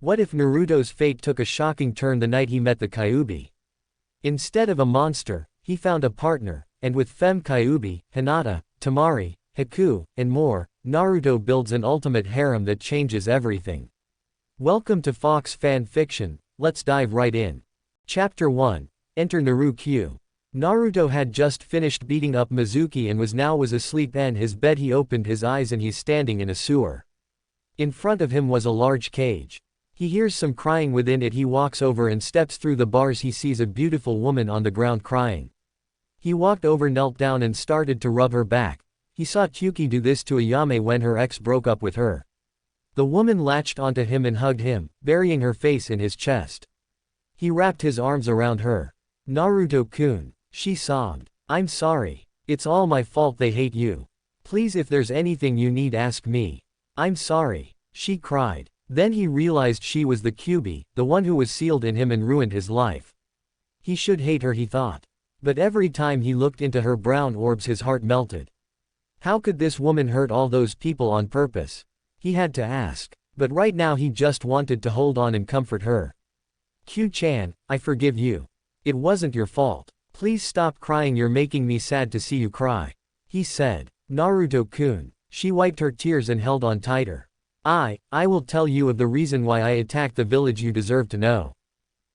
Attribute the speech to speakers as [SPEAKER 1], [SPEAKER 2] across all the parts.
[SPEAKER 1] What if Naruto's fate took a shocking turn the night he met the Kyuubi? Instead of a monster, he found a partner, and with Femme Kyuubi, Hinata, Temari, Haku, and more, Naruto builds an ultimate harem that changes everything. Welcome to Fox Fan Fiction, let's dive right in. Chapter 1. Enter Naruto. Naruto had just finished beating up Mizuki and was asleep in his bed. He opened his eyes and he's standing in a sewer. In front of him was a large cage. He hears some crying within it. He walks over and steps through the bars. He sees a beautiful woman on the ground crying. He walked over, knelt down and started to rub her back. He saw Kyuki do this to Ayame when her ex broke up with her. The woman latched onto him and hugged him, burying her face in his chest. He wrapped his arms around her. Naruto-kun, she sobbed. I'm sorry. It's all my fault. They hate you. Please, if there's anything you need, ask me. I'm sorry, she cried. Then he realized she was the Kyuubi, the one who was sealed in him and ruined his life. He should hate her, he thought. But every time he looked into her brown orbs his heart melted. How could this woman hurt all those people on purpose? He had to ask. But right now he just wanted to hold on and comfort her. Q-chan, I forgive you. It wasn't your fault. Please stop crying, you're making me sad to see you cry. He said. Naruto-kun. She wiped her tears and held on tighter. I will tell you of the reason why I attacked the village. You deserve to know.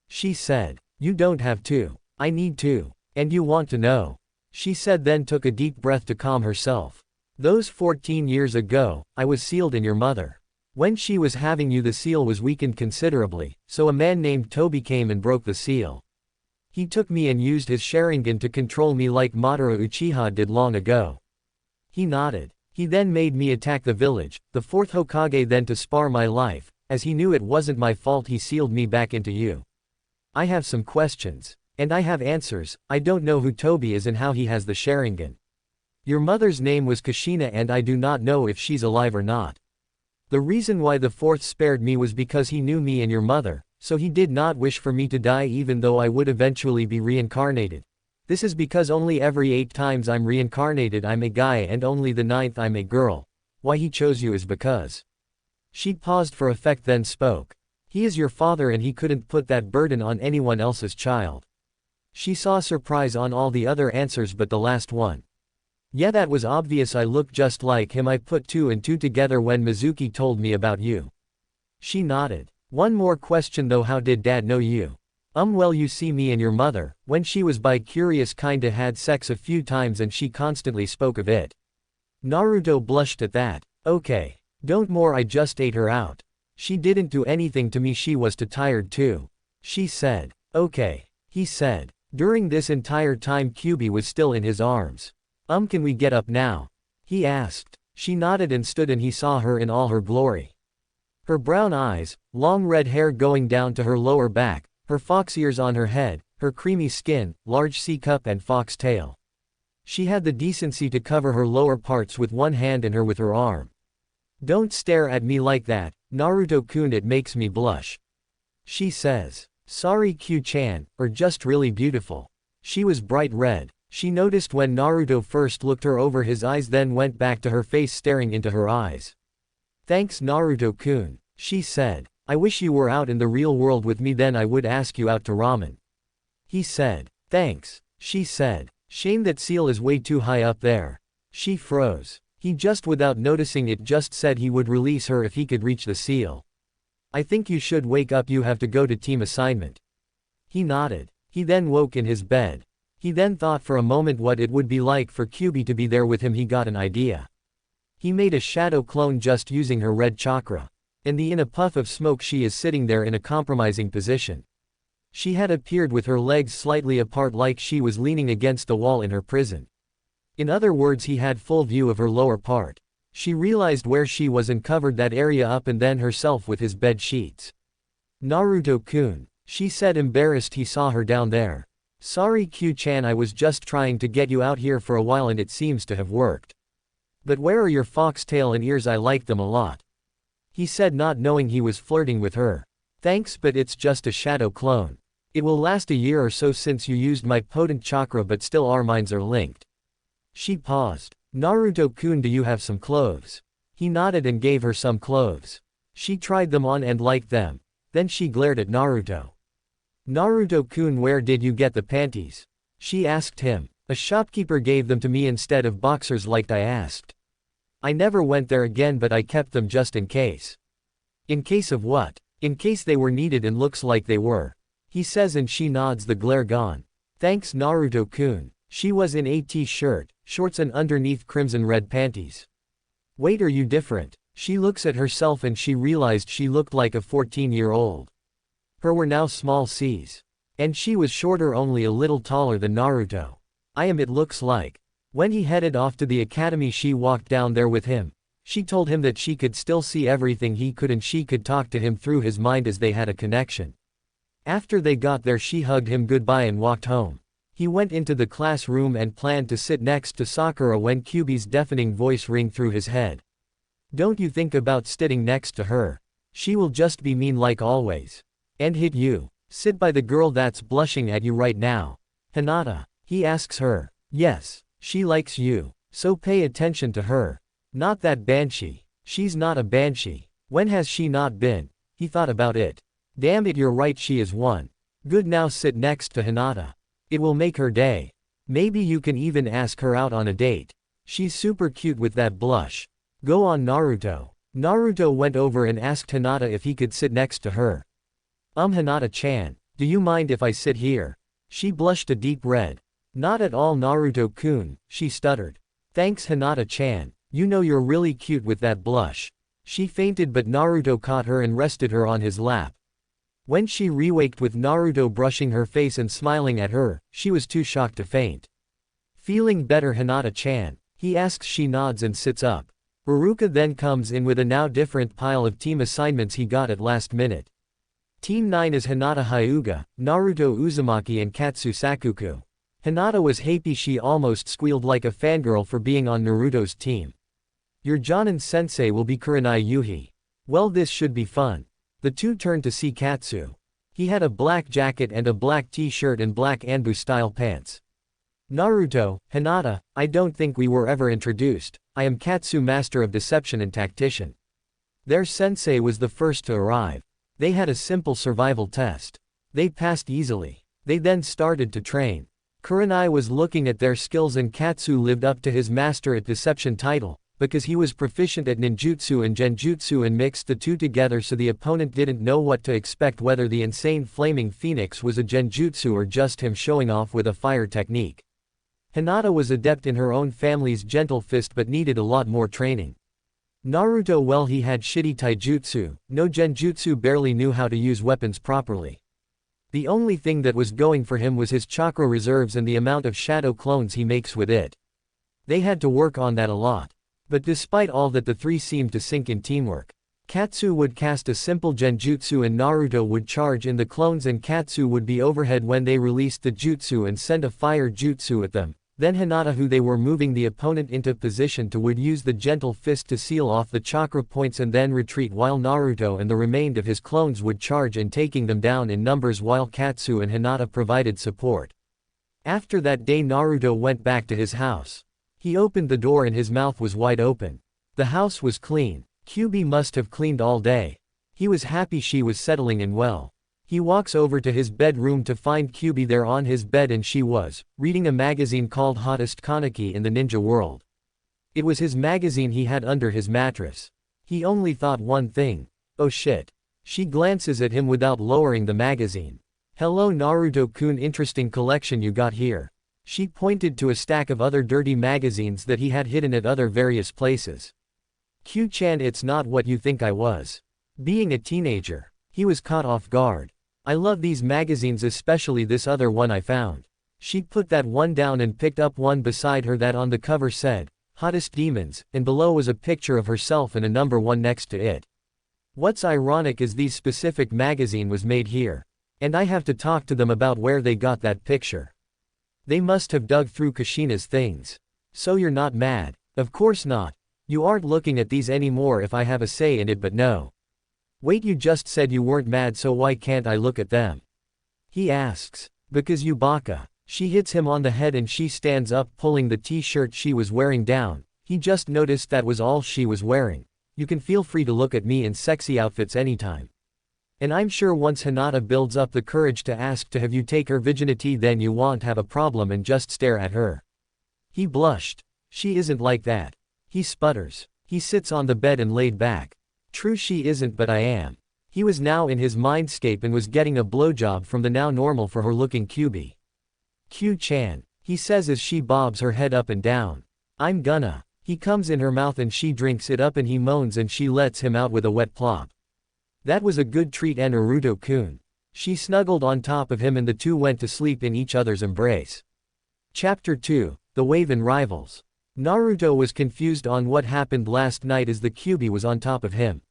[SPEAKER 1] She said. You don't have to. I need to. And you want to know. She said, then took a deep breath to calm herself. Those 14 years ago, I was sealed in your mother. When she was having you, the seal was weakened considerably, so a man named Toby came and broke the seal. He took me and used his Sharingan to control me like Madara Uchiha did long ago. He nodded. He then made me attack the village, the fourth Hokage, then to spare my life, as he knew it wasn't my fault. He sealed me back into you. I have some questions. And I have answers. I don't know who Toby is and how he has the Sharingan. Your mother's name was Kushina and I do not know if she's alive or not. The reason why the fourth spared me was because he knew me and your mother, so he did not wish for me to die even though I would eventually be reincarnated. This is because only every 8 times I'm reincarnated I'm a guy and only the 9th I'm a girl. Why he chose you is because. She paused for effect then spoke. He is your father and he couldn't put that burden on anyone else's child. She saw surprise on all the other answers but the last one. Yeah, that was obvious. I look just like him. I put 2 and 2 together when Mizuki told me about you. She nodded. One more question though, how did dad know you? Well, you see, me and your mother, when she was bi-curious, kinda had sex a few times and she constantly spoke of it. Naruto blushed at that. Okay. Don't more, I just ate her out. She didn't do anything to me, she was too tired too. She said. Okay. He said. During this entire time Kyuubi was still in his arms. Can we get up now? He asked. She nodded and stood and he saw her in all her glory. Her brown eyes, long red hair going down to her lower back, her fox ears on her head, her creamy skin, large C cup and fox tail. She had the decency to cover her lower parts with one hand and her with her arm. Don't stare at me like that, Naruto-kun, it makes me blush. She says. Sorry Q-chan, or just really beautiful. She was bright red. She noticed when Naruto first looked her over his eyes, then went back to her face staring into her eyes. Thanks Naruto-kun, she said. I wish you were out in the real world with me, then I would ask you out to ramen. He said. Thanks, she said. Shame that seal is way too high up there. She froze. He just without noticing it just said he would release her if he could reach the seal. I think you should wake up, you have to go to team assignment. He nodded. He then woke in his bed. He then thought for a moment what it would be like for Kyuubi to be there with him. He got an idea. He made a shadow clone just using her red chakra. In a puff of smoke she is sitting there in a compromising position. She had appeared with her legs slightly apart like she was leaning against the wall in her prison. In other words, he had full view of her lower part. She realized where she was and covered that area up and then herself with his bed sheets. Naruto-kun, she said, embarrassed. He saw her down there. Sorry Q-chan, I was just trying to get you out here for a while and it seems to have worked. But where are your foxtail and ears? I like them a lot. He said, not knowing he was flirting with her. Thanks, but it's just a shadow clone. It will last a year or so since you used my potent chakra, but still our minds are linked. She paused. Naruto-kun, do you have some clothes? He nodded and gave her some clothes. She tried them on and liked them. Then she glared at Naruto. "Naruto-kun, where did you get the panties?" she asked him. "A shopkeeper gave them to me instead of boxers like I asked. I never went there again, but I kept them just in case." "In case of what?" "In case they were needed, and looks like they were," he says, and she nods, the glare gone. "Thanks, Naruto-kun." She was in a t-shirt, shorts and underneath crimson red panties. "Wait, are you different?" She looks at herself and she realized she looked like a 14-year-old. Her were now small C's. And she was shorter, only a little taller than Naruto. It looks like. When he headed off to the academy, she walked down there with him. She told him that she could still see everything he could, and she could talk to him through his mind as they had a connection. After they got there, she hugged him goodbye and walked home. He went into the classroom and planned to sit next to Sakura when Kyuubi's deafening voice rang through his head. "Don't you think about sitting next to her. She will just be mean like always. And hit you. Sit by the girl that's blushing at you right now." "Hinata?" he asks her. "Yes. She likes you. So pay attention to her. Not that banshee. She's not a banshee. When has she not been?" He thought about it. "Damn it, you're right, she is one. Good, now sit next to Hinata. It will make her day. Maybe you can even ask her out on a date. She's super cute with that blush. Go on, Naruto." Naruto went over and asked Hinata if he could sit next to her. Hinata-chan, do you mind if I sit here?" She blushed a deep red. "Not at all, Naruto-kun," she stuttered. "Thanks, Hinata-chan, you know you're really cute with that blush." She fainted, but Naruto caught her and rested her on his lap. When she rewaked with Naruto brushing her face and smiling at her, she was too shocked to faint. "Feeling better, Hinata-chan?" he asks. She nods and sits up. Iruka then comes in with a now different pile of team assignments he got at last minute. Team 9 is Hinata Hyuga, Naruto Uzumaki and Katsu Sakuku. Hinata was happy, she almost squealed like a fangirl for being on Naruto's team. "Your Jonin-sensei will be Kurenai Yuhi. Well, this should be fun." The two turned to see Katsu. He had a black jacket and a black t-shirt and black Anbu-style pants. "Naruto, Hinata, I don't think we were ever introduced. I am Katsu, master of deception and tactician." Their sensei was the first to arrive. They had a simple survival test. They passed easily. They then started to train. Kurenai was looking at their skills, and Katsu lived up to his master at deception title, because he was proficient at ninjutsu and genjutsu and mixed the two together, so the opponent didn't know what to expect, whether the insane flaming phoenix was a genjutsu or just him showing off with a fire technique. Hinata was adept in her own family's gentle fist but needed a lot more training. Naruto, well, he had shitty taijutsu, no genjutsu, barely knew how to use weapons properly. The only thing that was going for him was his chakra reserves and the amount of shadow clones he makes with it. They had to work on that a lot. But despite all that, the three seemed to sink in teamwork. Katsu would cast a simple genjutsu and Naruto would charge in the clones, and Katsu would be overhead when they released the jutsu and send a fire jutsu at them. Then Hinata, who they were moving the opponent into position to, would use the gentle fist to seal off the chakra points and then retreat, while Naruto and the remainder of his clones would charge and taking them down in numbers, while Katsu and Hinata provided support. After that day, Naruto went back to his house. He opened the door and his mouth was wide open. The house was clean. Kyuubi must have cleaned all day. He was happy she was settling in well. He walks over to his bedroom to find Kyuubi there on his bed, and she was reading a magazine called Hottest Kaneki in the Ninja World. It was his magazine he had under his mattress. He only thought one thing. Oh shit. She glances at him without lowering the magazine. "Hello, Naruto-kun, interesting collection you got here." She pointed to a stack of other dirty magazines that he had hidden at other various places. "Q-chan, it's not what you think I was." Being a teenager, he was caught off guard. "I love these magazines, especially this other one I found." She put that one down and picked up one beside her that on the cover said, "Hottest Demons," and below was a picture of herself and a number 1 next to it. What's ironic is these specific magazine was made here. And I have to talk to them about where they got that picture. They must have dug through Kushina's things. "So you're not mad?" "Of course not. You aren't looking at these anymore if I have a say in it, but no." "Wait, you just said you weren't mad, so why can't I look at them?" he asks. "Because you baka." She hits him on the head and she stands up, pulling the t-shirt she was wearing down. He just noticed that was all she was wearing. "You can feel free to look at me in sexy outfits anytime." And I'm sure once Hinata builds up the courage to ask to have you take her virginity, then you won't have a problem and just stare at her. He blushed. She isn't like that. He sputters. He sits on the bed and laid back. True, she isn't, but I am. He was now in his mindscape and was getting a blowjob from the now normal for her looking Kyuubi. Q-chan, he says as she bobs her head up and down. I'm gonna. He comes in her mouth and she drinks it up and he moans and she lets him out with a wet plop. That was a good treat, Naruto-kun. She snuggled on top of him and the two went to sleep in each other's embrace. Chapter 2, The Waven Rivals. Naruto was confused on what happened last night as the Kyuubi was on top of him.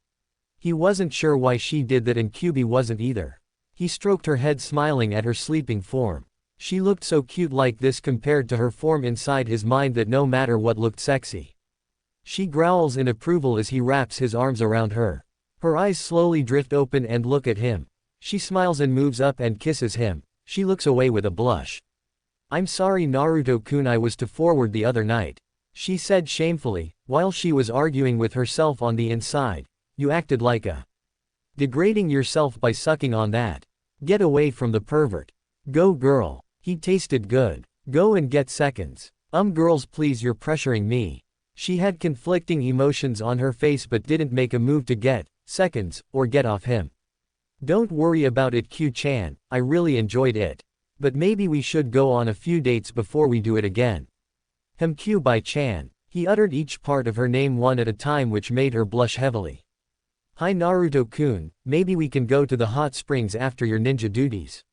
[SPEAKER 1] He wasn't sure why she did that and Kyuubi wasn't either. He stroked her head smiling at her sleeping form. She looked so cute like this compared to her form inside his mind that no matter what looked sexy. She growls in approval as he wraps his arms around her. Her eyes slowly drift open and look at him. She smiles and moves up and kisses him. She looks away with a blush. I'm sorry Naruto-kun, I was too forward the other night. She said shamefully, while she was arguing with herself on the inside. You acted like a degrading yourself by sucking on that. Get away from the pervert. Go girl. He tasted good. Go and get seconds. Girls please, you're pressuring me. She had conflicting emotions on her face but didn't make a move to get seconds or get off him. Don't worry about it Q-chan, I really enjoyed it. But maybe we should go on a few dates before we do it again. Kyuubi-chan. He uttered each part of her name one at a time which made her blush heavily. Hi Naruto-kun, maybe we can go to the hot springs after your ninja duties.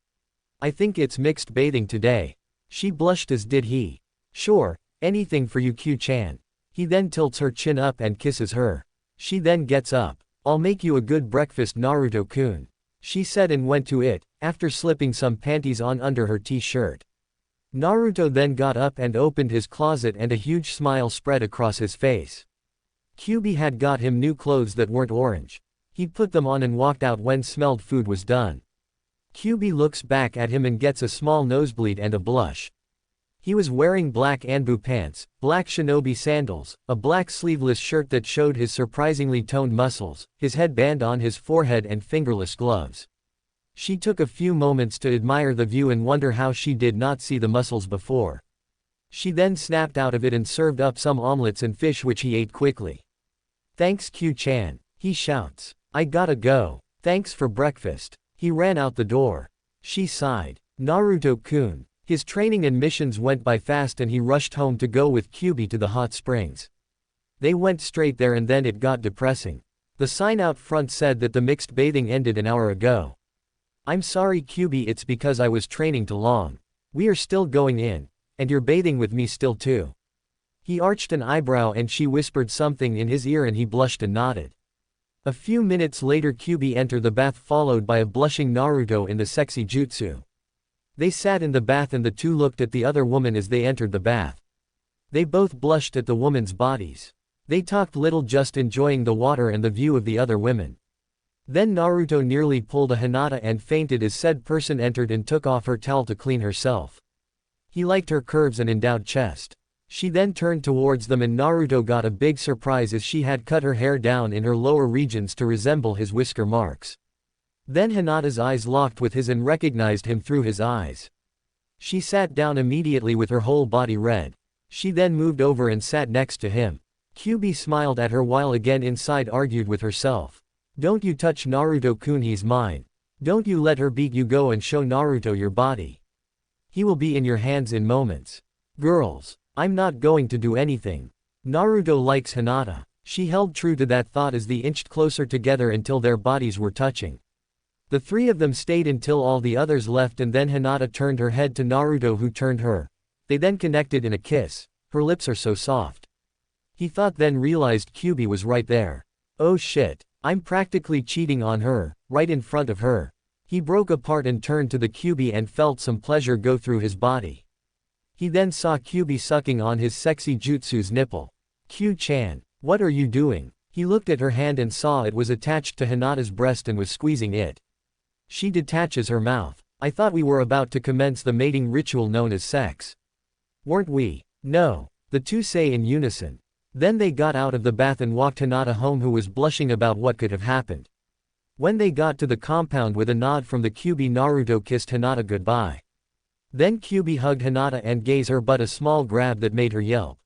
[SPEAKER 1] I think it's mixed bathing today. She blushed as did he. Sure, anything for you Q-chan. He then tilts her chin up and kisses her. She then gets up. I'll make you a good breakfast Naruto-kun. She said and went to it, after slipping some panties on under her t-shirt. Naruto then got up and opened his closet and a huge smile spread across his face. Kyuubi had got him new clothes that weren't orange. He put them on and walked out when smelled food was done. Kyuubi looks back at him and gets a small nosebleed and a blush. He was wearing black anbu pants, black shinobi sandals, a black sleeveless shirt that showed his surprisingly toned muscles, his headband on his forehead and fingerless gloves. She took a few moments to admire the view and wonder how she did not see the muscles before. She then snapped out of it and served up some omelets and fish which he ate quickly. Thanks Q-chan, he shouts. I gotta go. Thanks for breakfast. He ran out the door. She sighed. Naruto-kun. His training and missions went by fast and he rushed home to go with Kyuubi to the hot springs. They went straight there and then it got depressing. The sign out front said that the mixed bathing ended an hour ago. I'm sorry Kyuubi, it's because I was training too long. We are still going in. And you're bathing with me still too. He arched an eyebrow and she whispered something in his ear and he blushed and nodded. A few minutes later Kyuubi entered the bath followed by a blushing Naruto in the sexy jutsu. They sat in the bath and the two looked at the other woman as they entered the bath. They both blushed at the woman's bodies. They talked little, just enjoying the water and the view of the other women. Then Naruto nearly pulled a Hinata and fainted as said person entered and took off her towel to clean herself. He liked her curves and endowed chest. She then turned towards them and Naruto got a big surprise as she had cut her hair down in her lower regions to resemble his whisker marks. Then Hinata's eyes locked with his and recognized him through his eyes. She sat down immediately with her whole body red. She then moved over and sat next to him. Kyuubi smiled at her while again inside argued with herself. Don't you touch Naruto-kun, he's mine. Don't you let her beat you, go and show Naruto your body. He will be in your hands in moments. Girls, I'm not going to do anything. Naruto likes Hinata. She held true to that thought as they inched closer together until their bodies were touching. The three of them stayed until all the others left and then Hinata turned her head to Naruto who turned her. They then connected in a kiss. Her lips are so soft. He thought then realized Kyuubi was right there. Oh shit, I'm practically cheating on her, right in front of her. He broke apart and turned to the Kyuubi and felt some pleasure go through his body. He then saw Kyuubi sucking on his sexy jutsu's nipple. Q-chan, what are you doing? He looked at her hand and saw it was attached to Hinata's breast and was squeezing it. She detaches her mouth. I thought we were about to commence the mating ritual known as sex. Weren't we? No. The two say in unison. Then they got out of the bath and walked Hinata home who was blushing about what could have happened. When they got to the compound with a nod from the Kyuubi, Naruto kissed Hinata goodbye. Then Kyuubi hugged Hinata and gave her but a small grab that made her yelp.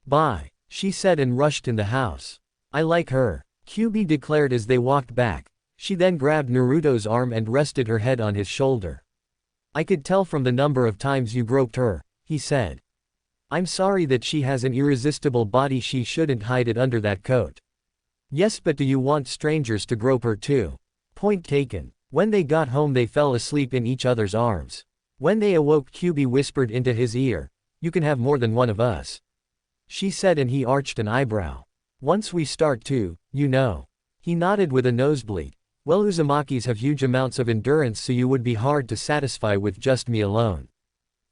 [SPEAKER 1] "Bye," she said and rushed in the house. "I like her," Kyuubi declared as they walked back. She then grabbed Naruto's arm and rested her head on his shoulder. "I could tell from the number of times you groped her," he said. "I'm sorry that she has an irresistible body, she shouldn't hide it under that coat." "Yes, but do you want strangers to grope her too?" Point taken. When they got home they fell asleep in each other's arms. When they awoke, Kyuubi whispered into his ear, "You can have more than one of us," she said, and he arched an eyebrow. "Once we start to, you know." He nodded with a nosebleed. "Well, Uzumakis have huge amounts of endurance, so you would be hard to satisfy with just me alone."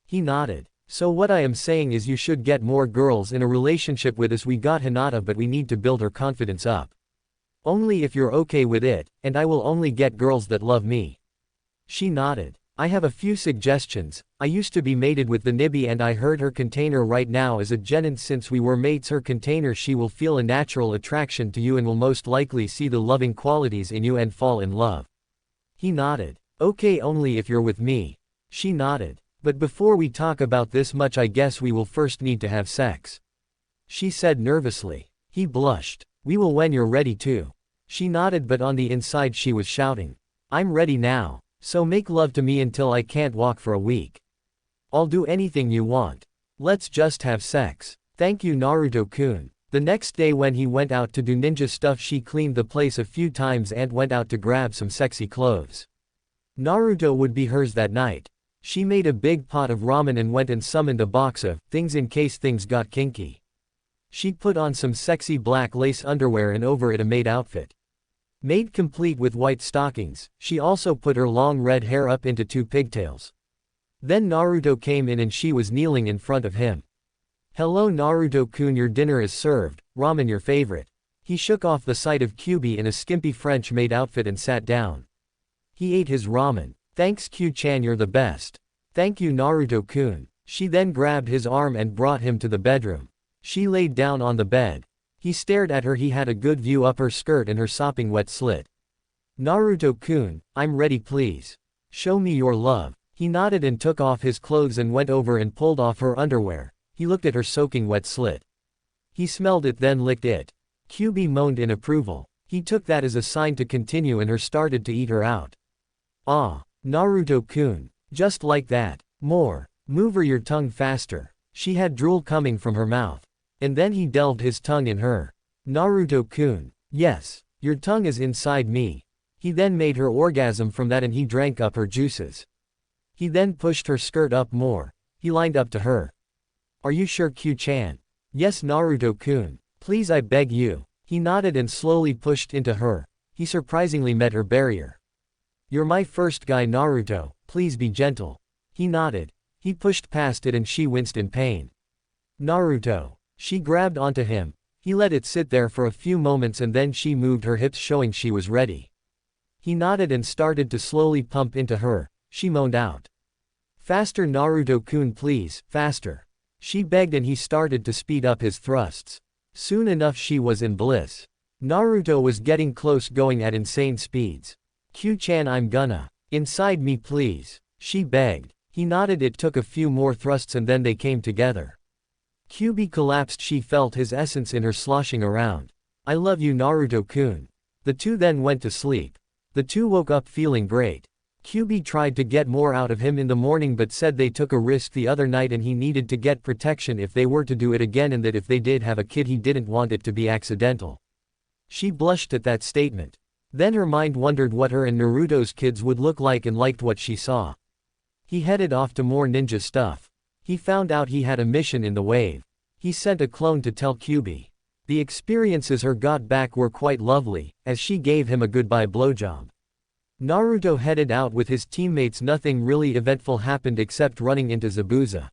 [SPEAKER 1] He nodded. "So what I am saying is you should get more girls in a relationship with us. We got Hinata, but we need to build her confidence up. Only if you're okay with it, and I will only get girls that love me." She nodded. "I have a few suggestions. I used to be mated with the Nibi and I heard her container right now is a genin. Since we were mates, her container, she will feel a natural attraction to you and will most likely see the loving qualities in you and fall in love." He nodded. "Okay, only if you're with me." She nodded. "But before we talk about this much, I guess we will first need to have sex," she said nervously. He blushed. "We will when you're ready to." She nodded, but on the inside she was shouting, "I'm ready now. So make love to me until I can't walk for a week. I'll do anything you want. Let's just have sex." "Thank you, Naruto-kun." The next day when he went out to do ninja stuff, she cleaned the place a few times and went out to grab some sexy clothes. Naruto would be hers that night. She made a big pot of ramen and went and summoned a box of things in case things got kinky. She put on some sexy black lace underwear and over it a maid outfit. Made complete with white stockings, she also put her long red hair up into 2 pigtails. Then Naruto came in and she was kneeling in front of him. "Hello Naruto-kun, your dinner is served, ramen your favorite." He shook off the sight of Kyuubi in a skimpy French maid outfit and sat down. He ate his ramen. "Thanks Kyu-chan, you're the best." "Thank you Naruto-kun." She then grabbed his arm and brought him to the bedroom. She laid down on the bed. He stared at her. He had a good view up her skirt and her sopping wet slit. "Naruto-kun, I'm ready, please. Show me your love." He nodded and took off his clothes and went over and pulled off her underwear. He looked at her soaking wet slit. He smelled it, then licked it. Kyuubi moaned in approval. He took that as a sign to continue and started to eat her out. "Ah, Naruto-kun. Just like that. More. Move your tongue faster." She had drool coming from her mouth. And then he delved his tongue in her. "Naruto-kun. Yes. Your tongue is inside me." He then made her orgasm from that and he drank up her juices. He then pushed her skirt up more. He lined up to her. "Are you sure, Kyu-chan?" "Yes Naruto-kun. Please, I beg you." He nodded and slowly pushed into her. He surprisingly met her barrier. "You're my first guy Naruto, please be gentle." He nodded. He pushed past it and she winced in pain. "Naruto." She grabbed onto him. He let it sit there for a few moments and then she moved her hips, showing she was ready. He nodded and started to slowly pump into her. She moaned out. "Faster Naruto-kun, please, faster." She begged and he started to speed up his thrusts. Soon enough she was in bliss. Naruto was getting close, going at insane speeds. "Kyu-chan, I'm gonna. Inside me please." She begged. He nodded. It took a few more thrusts and then they came together. Kyuubi collapsed. She felt his essence in her sloshing around. "I love you Naruto-kun." The two then went to sleep. The two woke up feeling great. Kyuubi tried to get more out of him in the morning but said they took a risk the other night and he needed to get protection if they were to do it again, and that if they did have a kid he didn't want it to be accidental. She blushed at that statement. Then her mind wondered what her and Naruto's kids would look like and liked what she saw. He headed off to more ninja stuff. He found out he had a mission in the wave. He sent a clone to tell Kyuubi. The experiences her got back were quite lovely, as she gave him a goodbye blowjob. Naruto headed out with his teammates. Nothing really eventful happened except running into Zabuza.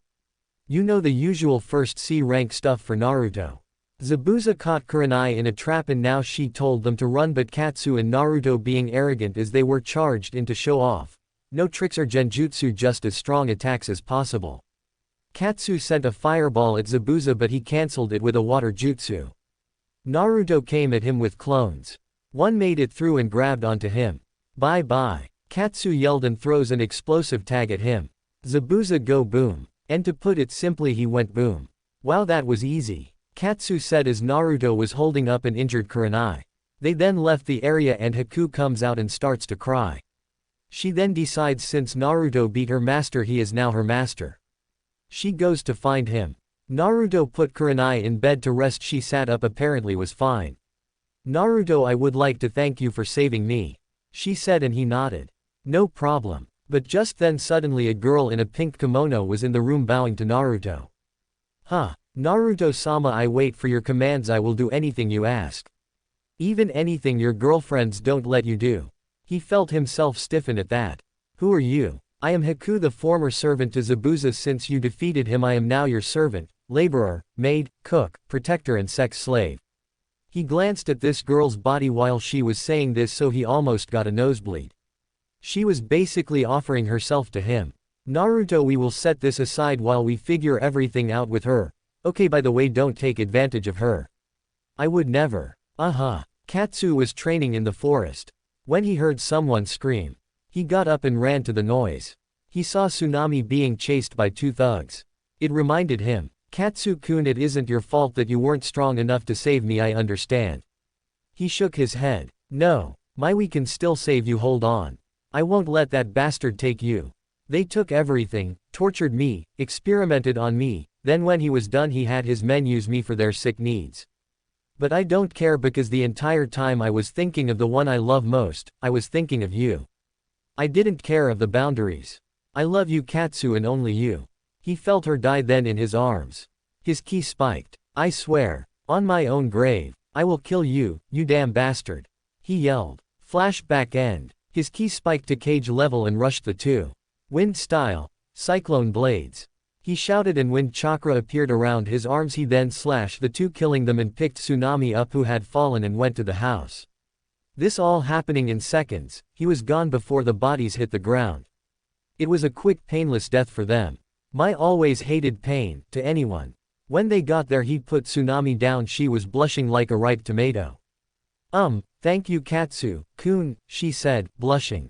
[SPEAKER 1] You know, the usual first C rank stuff for Naruto. Zabuza caught Kurenai in a trap and now she told them to run, but Katsu and Naruto, being arrogant as they were, charged in to show off. No tricks or genjutsu, just as strong attacks as possible. Katsu sent a fireball at Zabuza but he cancelled it with a water jutsu. Naruto came at him with clones. One made it through and grabbed onto him. Bye-bye. Katsu yelled and throws an explosive tag at him. Zabuza go boom. And to put it simply, he went boom. Wow, that was easy, Katsu said as Naruto was holding up an injured Kurenai. They then left the area and Haku comes out and starts to cry. She then decides since Naruto beat her master, he is now her master. She goes to find him. Naruto put Kurenai in bed to rest. She sat up, apparently was fine. Naruto, I would like to thank you for saving me, she said, and he nodded. No problem. But just then suddenly a girl in a pink kimono was in the room bowing to Naruto. Huh. Naruto-sama, I wait for your commands. I will do anything you ask. Even anything your girlfriends don't let you do. He felt himself stiffen at that. Who are you? I am Haku, the former servant to Zabuza. Since you defeated him, I am now your servant, laborer, maid, cook, protector and sex slave. He glanced at this girl's body while she was saying this, so he almost got a nosebleed. She was basically offering herself to him. Naruto, we will set this aside while we figure everything out with her. Okay, by the way, don't take advantage of her. I would never. Katsu was training in the forest. When he heard someone scream, he got up and ran to the noise. He saw Tsunami being chased by two thugs. It reminded him, Katsu-kun, it isn't your fault that you weren't strong enough to save me, I understand. He shook his head. No, we can still save you, hold on. I won't let that bastard take you. They took everything, tortured me, experimented on me, then when he was done he had his men use me for their sick needs. But I don't care, because the entire time I was thinking of the one I love most. I was thinking of you. I didn't care of the boundaries. I love you, Katsu, and only you. He felt her die then in his arms. His ki spiked. I swear, on my own grave, I will kill you, you damn bastard, he yelled. Flashback end. His ki spiked to cage level and rushed the two. Wind style. Cyclone blades. He shouted and wind chakra appeared around his arms. He then slashed the two, killing them, and picked Tsunami up, who had fallen, and went to the house. This all happening in seconds. He was gone before the bodies hit the ground. It was a quick, painless death for them. Mai always hated pain, to anyone. When they got there, he put Tsunami down. She was blushing like a ripe tomato. Thank you, Katsu-kun, she said, blushing.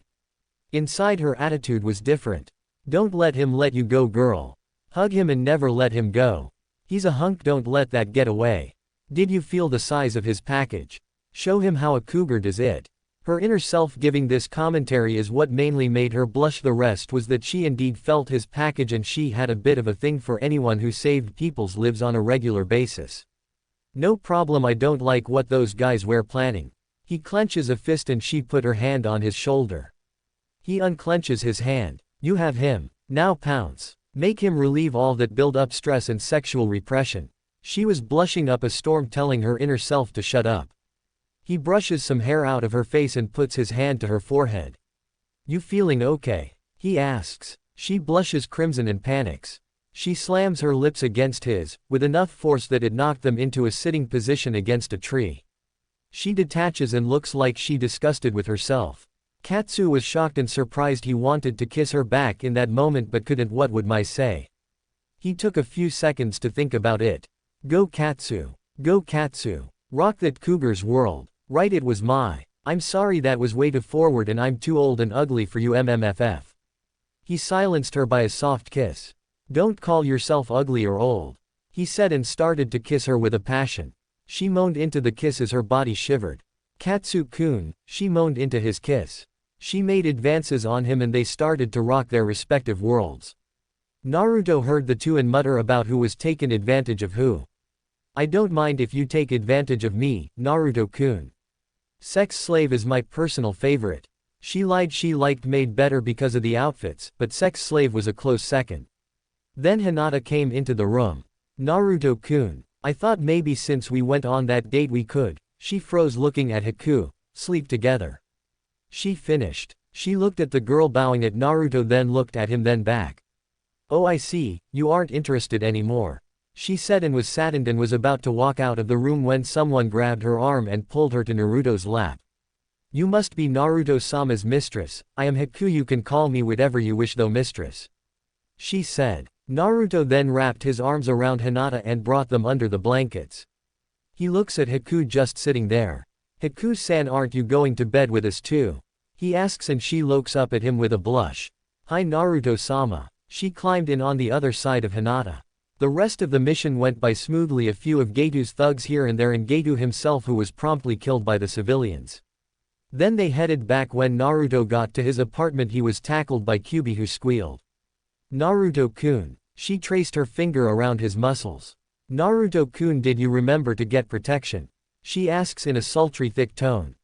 [SPEAKER 1] Inside, her attitude was different. Don't let him let you go, girl. Hug him and never let him go. He's a hunk, don't let that get away. Did you feel the size of his package? Show him how a cougar does it. Her inner self giving this commentary is what mainly made her blush. The rest was that she indeed felt his package, and she had a bit of a thing for anyone who saved people's lives on a regular basis. No problem, I don't like what those guys were planning. He clenches a fist and she put her hand on his shoulder. He unclenches his hand. You have him. Now pounce. Make him relieve all that build up stress and sexual repression. She was blushing up a storm, telling her inner self to shut up. He brushes some hair out of her face and puts his hand to her forehead. You feeling okay? He asks. She blushes crimson and panics. She slams her lips against his, with enough force that it knocked them into a sitting position against a tree. She detaches and looks like she disgusted with herself. Katsu was shocked and surprised. He wanted to kiss her back in that moment but couldn't. What would Mai say? He took a few seconds to think about it. Go Katsu. Go Katsu. Rock that cougar's world. Right, it was Mai. I'm sorry, that was way too forward and I'm too old and ugly for you, MMFF. He silenced her by a soft kiss. Don't call yourself ugly or old, he said, and started to kiss her with a passion. She moaned into the kiss as her body shivered. Katsu-kun, she moaned into his kiss. She made advances on him and they started to rock their respective worlds. Naruto heard the two and mutter about who was taken advantage of who. I don't mind if you take advantage of me, Naruto-kun. Sex slave is my personal favorite. She lied, she liked maid better because of the outfits, but sex slave was a close second. Then Hinata came into the room. Naruto-kun, I thought maybe since we went on that date we could. She froze, looking at Haku. Sleep together. She finished. She looked at the girl bowing at Naruto, then looked at him, then back. Oh, I see, you aren't interested anymore, she said, and was saddened and was about to walk out of the room when someone grabbed her arm and pulled her to Naruto's lap. You must be Naruto-sama's mistress. I am Haku, you can call me whatever you wish though, mistress, she said. Naruto then wrapped his arms around Hinata and brought them under the blankets. He looks at Haku just sitting there. Haku-san, aren't you going to bed with us too? He asks and she looks up at him with a blush. Hi Naruto-sama. She climbed in on the other side of Hinata. The rest of the mission went by smoothly, a few of Geitu's thugs here and there and Geitu himself, who was promptly killed by the civilians. Then they headed back. When Naruto got to his apartment he was tackled by Kyuubi, who squealed. Naruto-kun. She traced her finger around his muscles. Naruto-kun, did you remember to get protection? She asks in a sultry thick tone.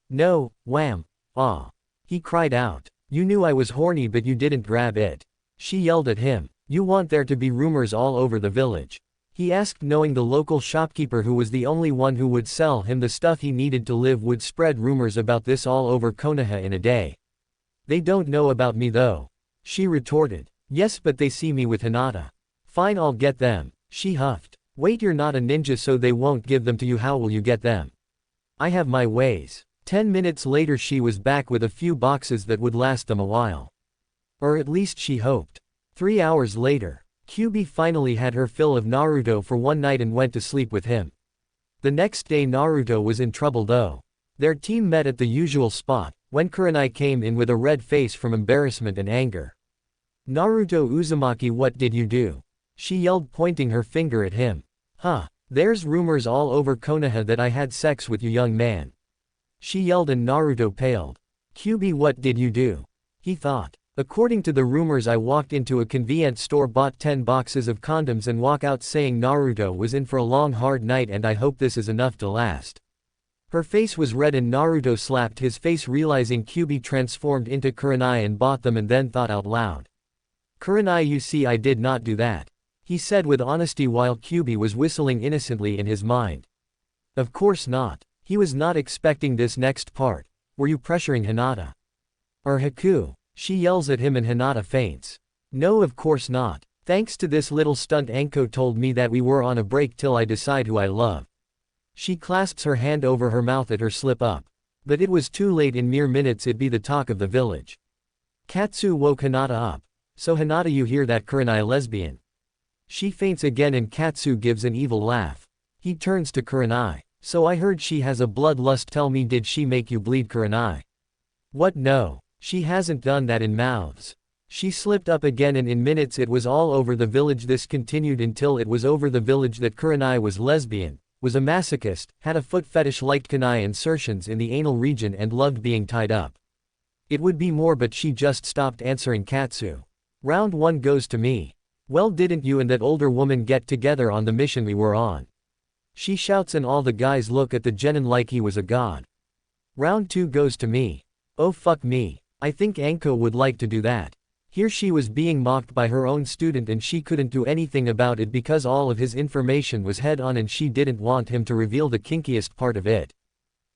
[SPEAKER 1] No, wham. Ah. He cried out. You knew I was horny but you didn't grab it. She yelled at him. You want there to be rumors all over the village? He asked, knowing the local shopkeeper, who was the only one who would sell him the stuff he needed to live, would spread rumors about this all over Konoha in a day. They don't know about me though. She retorted. Yes, but they see me with Hinata. Fine, I'll get them. She huffed. Wait, you're not a ninja so they won't give them to you. How will you get them? I have my ways. 10 minutes later she was back with a few boxes that would last them a while. Or at least she hoped. 3 hours later, Kyuubi finally had her fill of Naruto for one night and went to sleep with him. The next day Naruto was in trouble though. Their team met at the usual spot, when Kurenai came in with a red face from embarrassment and anger. Naruto Uzumaki, what did you do? She yelled, pointing her finger at him. Huh, there's rumors all over Konoha that I had sex with you, young man. She yelled and Naruto paled. Kyuubi, what did you do? He thought. According to the rumors, I walked into a convenience store, bought 10 boxes of condoms and walk out saying Naruto was in for a long hard night and I hope this is enough to last. Her face was red and Naruto slapped his face, realizing Kyuubi transformed into Kurenai and bought them, and then thought out loud. Kurenai, you see I did not do that. He said with honesty while Kyuubi was whistling innocently in his mind. Of course not. He was not expecting this next part. Were you pressuring Hinata? Or Haku? She yells at him and Hinata faints. No, of course not. Thanks to this little stunt Anko told me that we were on a break till I decide who I love. She clasps her hand over her mouth at her slip up. But it was too late. In mere minutes it'd be the talk of the village. Katsu woke Hinata up. So Hinata, you hear that? Kurenai lesbian. She faints again and Katsu gives an evil laugh. He turns to Kurenai. So I heard she has a bloodlust. Tell me, did she make you bleed? Kurenai. What? No. She hasn't done that in mouths. She slipped up again and in minutes it was all over the village. This continued until it was over the village that Kurenai was lesbian, was a masochist, had a foot fetish, liked kunai insertions in the anal region and loved being tied up. It would be more but she just stopped answering Katsu. Round 1 goes to me. Well, didn't you and that older woman get together on the mission we were on? She shouts and all the guys look at the genin like he was a god. Round 2 goes to me. Oh fuck me. I think Anko would like to do that. Here she was being mocked by her own student and she couldn't do anything about it because all of his information was head on and she didn't want him to reveal the kinkiest part of it.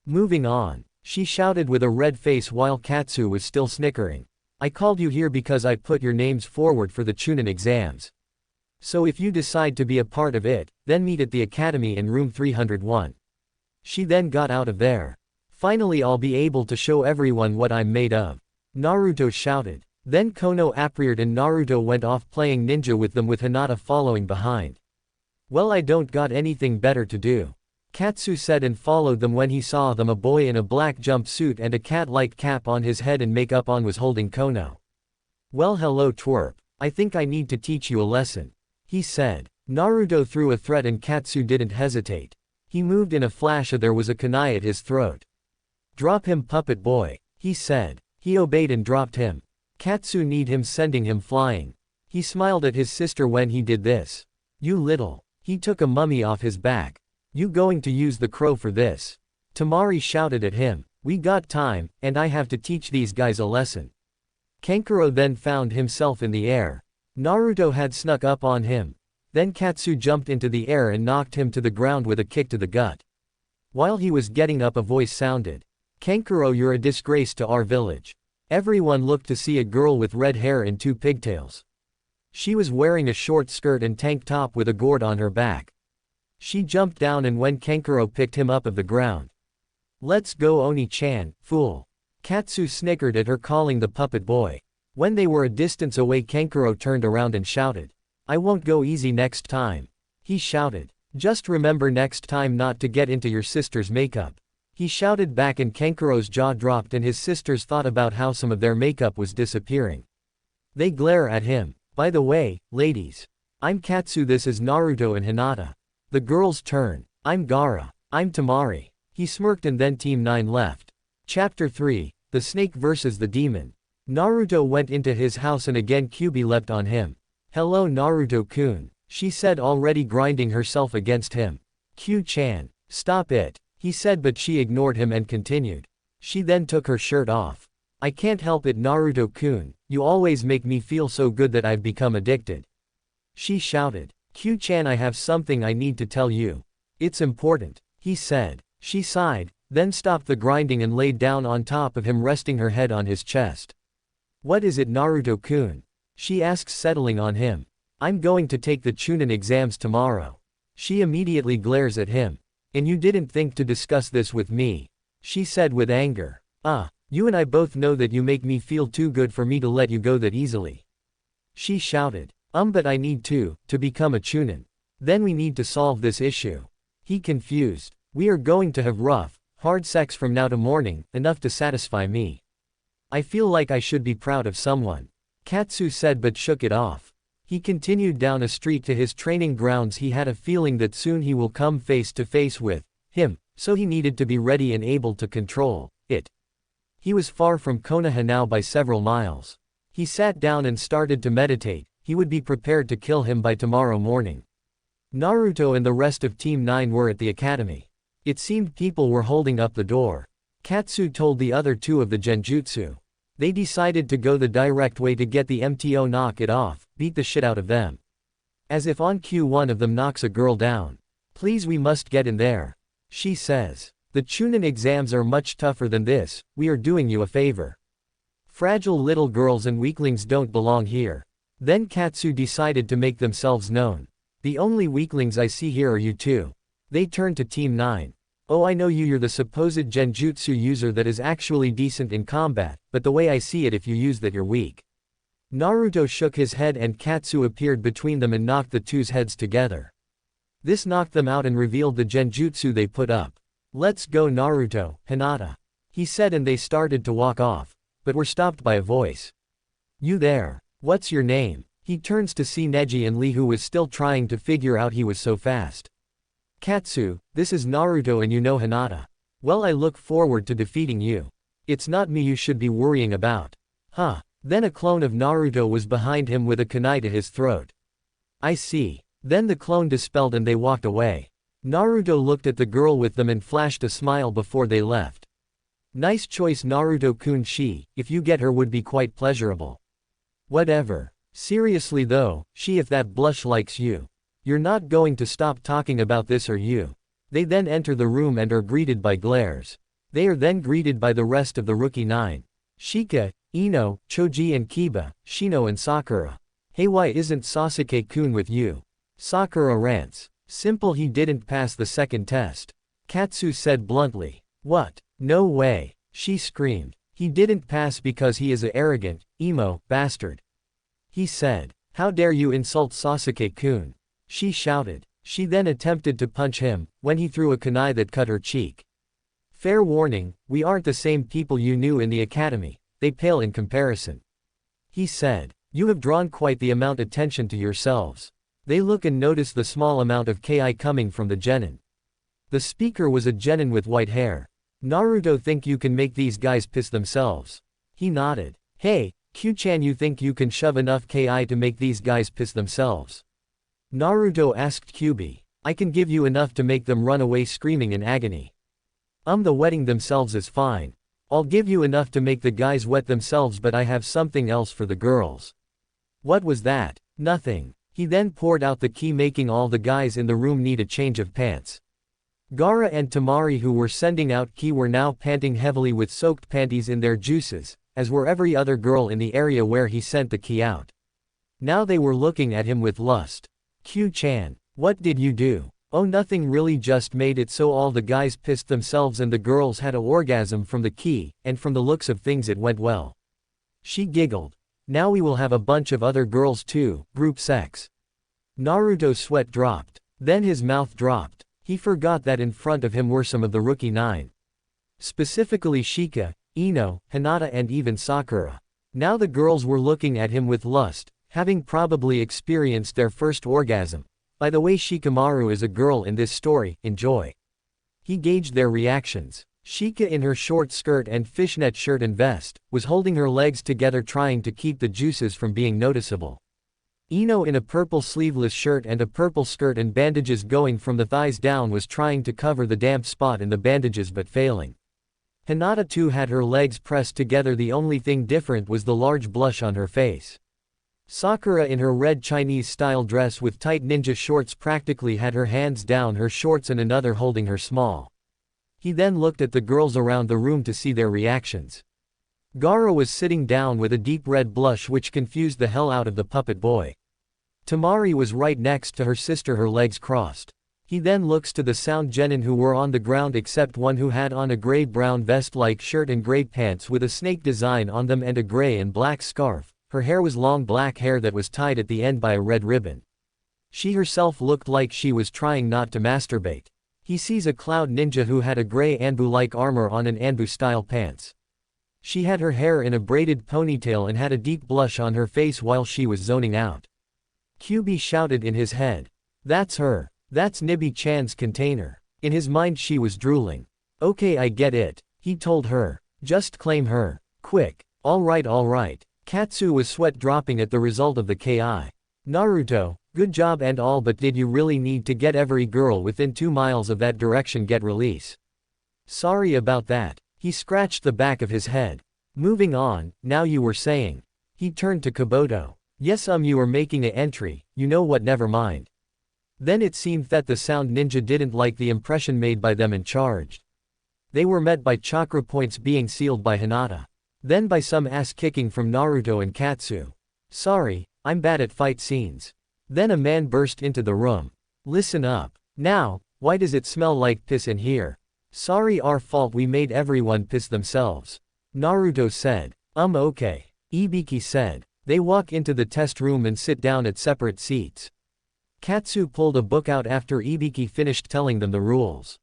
[SPEAKER 1] Moving on, she shouted with a red face while Katsu was still snickering. I called you here because I put your names forward for the Chunin exams. So if you decide to be a part of it, then meet at the academy in room 301. She then got out of there. Finally I'll be able to show everyone what I'm made of. Naruto shouted. Then Kono appeared and Naruto went off playing ninja with them with Hinata following behind. Well, I don't got anything better to do. Katsu said and followed them. When he saw them, a boy in a black jumpsuit and a cat-like cap on his head and makeup on was holding Kono. Well, hello twerp. I think I need to teach you a lesson. He said. Naruto threw a threat and Katsu didn't hesitate. He moved in a flash. There was a kunai at his throat. Drop him, puppet boy, he said. He obeyed and dropped him. Katsu need him, sending him flying. He smiled at his sister when he did this. You little. He took a mummy off his back. You going to use the crow for this? Temari shouted at him. We got time, and I have to teach these guys a lesson. Kankuro then found himself in the air. Naruto had snuck up on him. Then Katsu jumped into the air and knocked him to the ground with a kick to the gut. While he was getting up, a voice sounded. Kankuro, you're a disgrace to our village. Everyone looked to see a girl with red hair and 2 pigtails. She was wearing a short skirt and tank top with a gourd on her back. She jumped down and when Kankuro picked him up of the ground. Let's go, Oni-chan, fool. Katsu snickered at her, calling the puppet boy. When they were a distance away, Kankuro turned around and shouted. I won't go easy next time. He shouted. Just remember next time not to get into your sister's makeup. He shouted back and Kenkuro's jaw dropped and his sisters thought about how some of their makeup was disappearing. They glare at him. By the way, ladies. I'm Katsu, this is Naruto and Hinata. The girls' turn. I'm Gaara. I'm Temari. He smirked and then Team 9 left. Chapter 3, The Snake vs. the Demon. Naruto went into his house and again Kyuubi leapt on him. Hello Naruto-kun, she said, already grinding herself against him. Q-chan. Stop it, he said, but she ignored him and continued. She then took her shirt off. I can't help it Naruto-kun, you always make me feel so good that I've become addicted. She shouted. Q-chan, I have something I need to tell you. It's important, he said. She sighed, then stopped the grinding and laid down on top of him, resting her head on his chest. What is it Naruto-kun? She asks, settling on him. I'm going to take the Chunin exams tomorrow. She immediately glares at him. And you didn't think to discuss this with me? She said with anger. You and I both know that you make me feel too good for me to let you go that easily. She shouted. But I need to become a Chunin. Then we need to solve this issue. He confused. We are going to have rough, hard sex from now to morning, enough to satisfy me. I feel like I should be proud of someone. Katsu said but shook it off. He continued down a street to his training grounds. He had a feeling that soon he will come face to face with him, so he needed to be ready and able to control it. He was far from Konoha now by several miles. He sat down and started to meditate. He would be prepared to kill him by tomorrow morning. Naruto and the rest of Team 9 were at the academy. It seemed people were holding up the door. Katsu told the other two of the genjutsu. They decided to go the direct way to get the MTO, knock it off, beat the shit out of them. As if on cue one of them knocks a girl down. Please, we must get in there. She says. The Chunin exams are much tougher than this, we are doing you a favor. Fragile little girls and weaklings don't belong here. Then Katsu decided to make themselves known. The only weaklings I see here are you two. They turned to Team 9. Oh, I know you're the supposed genjutsu user that is actually decent in combat, but the way I see it, if you use that you're weak. Naruto shook his head and Katsu appeared between them and knocked the two's heads together. This knocked them out and revealed the genjutsu they put up. Let's go Naruto, Hinata. He said, and they started to walk off, but were stopped by a voice. You there. What's your name? He turns to see Neji and Lee, who was still trying to figure out he was so fast. Katsu, this is Naruto and you know Hinata. Well, I look forward to defeating you. It's not me you should be worrying about. Then a clone of Naruto was behind him with a kunai to his throat. I see. Then the clone dispelled and they walked away. Naruto looked at the girl with them and flashed a smile before they left. Nice choice Naruto-kun, she, if you get her, would be quite pleasurable. Whatever. Seriously though, she, if that blush likes you. You're not going to stop talking about this, are you? They then enter the room and are greeted by glares. They are then greeted by the rest of the Rookie 9. Shika, Ino, Choji and Kiba, Shino and Sakura. Hey, why isn't Sasuke-kun with you? Sakura rants. Simple, he didn't pass the second test. Katsu said bluntly. What? No way. She screamed. He didn't pass because he is a arrogant, emo, bastard. He said. How dare you insult Sasuke-kun? She shouted. She then attempted to punch him, when he threw a kunai that cut her cheek. Fair warning, we aren't the same people you knew in the academy, they pale in comparison. He said. You have drawn quite the amount of attention to yourselves. They look and notice the small amount of ki coming from the genin. The speaker was a genin with white hair. Naruto, think you can make these guys piss themselves? He nodded. Hey, Q-chan, you think you can shove enough ki to make these guys piss themselves? Naruto asked Kyuubi. I can give you enough to make them run away screaming in agony. The wetting themselves is fine. I'll give you enough to make the guys wet themselves, but I have something else for the girls. What was that? Nothing. He then poured out the ki, making all the guys in the room need a change of pants. Gaara and Temari, who were sending out ki, were now panting heavily with soaked panties in their juices, as were every other girl in the area where he sent the ki out. Now they were looking at him with lust. Q-chan, what did you do? Oh, nothing really, just made it so all the guys pissed themselves and the girls had an orgasm from the ki, and from the looks of things it went well. She giggled. Now we will have a bunch of other girls too, group sex. Naruto's sweat dropped. Then his mouth dropped. He forgot that in front of him were some of the Rookie 9. specifically Shika, Ino, Hinata and even Sakura. Now the girls were looking at him with lust, having probably experienced their first orgasm. By the way, Shikamaru is a girl in this story. Enjoy. He gauged their reactions. Shika, in her short skirt and fishnet shirt and vest, was holding her legs together trying to keep the juices from being noticeable. Ino, in a purple sleeveless shirt and a purple skirt and bandages going from the thighs down, was trying to cover the damp spot in the bandages but failing. Hinata too had her legs pressed together, the only thing different was the large blush on her face. Sakura, in her red Chinese-style dress with tight ninja shorts, practically had her hands down her shorts and another holding her small. He then looked at the girls around the room to see their reactions. Gaara was sitting down with a deep red blush which confused the hell out of the puppet boy. Temari was right next to her sister, her legs crossed. He then looks to the sound genin who were on the ground except one who had on a gray-brown vest-like shirt and gray pants with a snake design on them and a gray and black scarf. Her hair was long black hair that was tied at the end by a red ribbon. She herself looked like she was trying not to masturbate. He sees a cloud ninja who had a gray Anbu-like armor on and Anbu-style pants. She had her hair in a braided ponytail and had a deep blush on her face while she was zoning out. Kyuubi shouted in his head. That's her. That's Nibi-chan's container. In his mind she was drooling. Okay, I get it, he told her. Just claim her. Quick. Alright. Katsu was sweat dropping at the result of the KI. Naruto, good job and all, but did you really need to get every girl within 2 miles of that direction get release? Sorry about that. He scratched the back of his head. Moving on, now you were saying. He turned to Kabuto. Yes, you were making a entry, you know what, never mind. Then it seemed that the sound ninja didn't like the impression made by them and charged. They were met by chakra points being sealed by Hinata. Then by some ass-kicking from Naruto and Katsu. Sorry, I'm bad at fight scenes. Then a man burst into the room. Listen up. Now, why does it smell like piss in here? Sorry, our fault, we made everyone piss themselves. Naruto said. Okay. Ibiki said. They walk into the test room and sit down at separate seats. Katsu pulled a book out after Ibiki finished telling them the rules.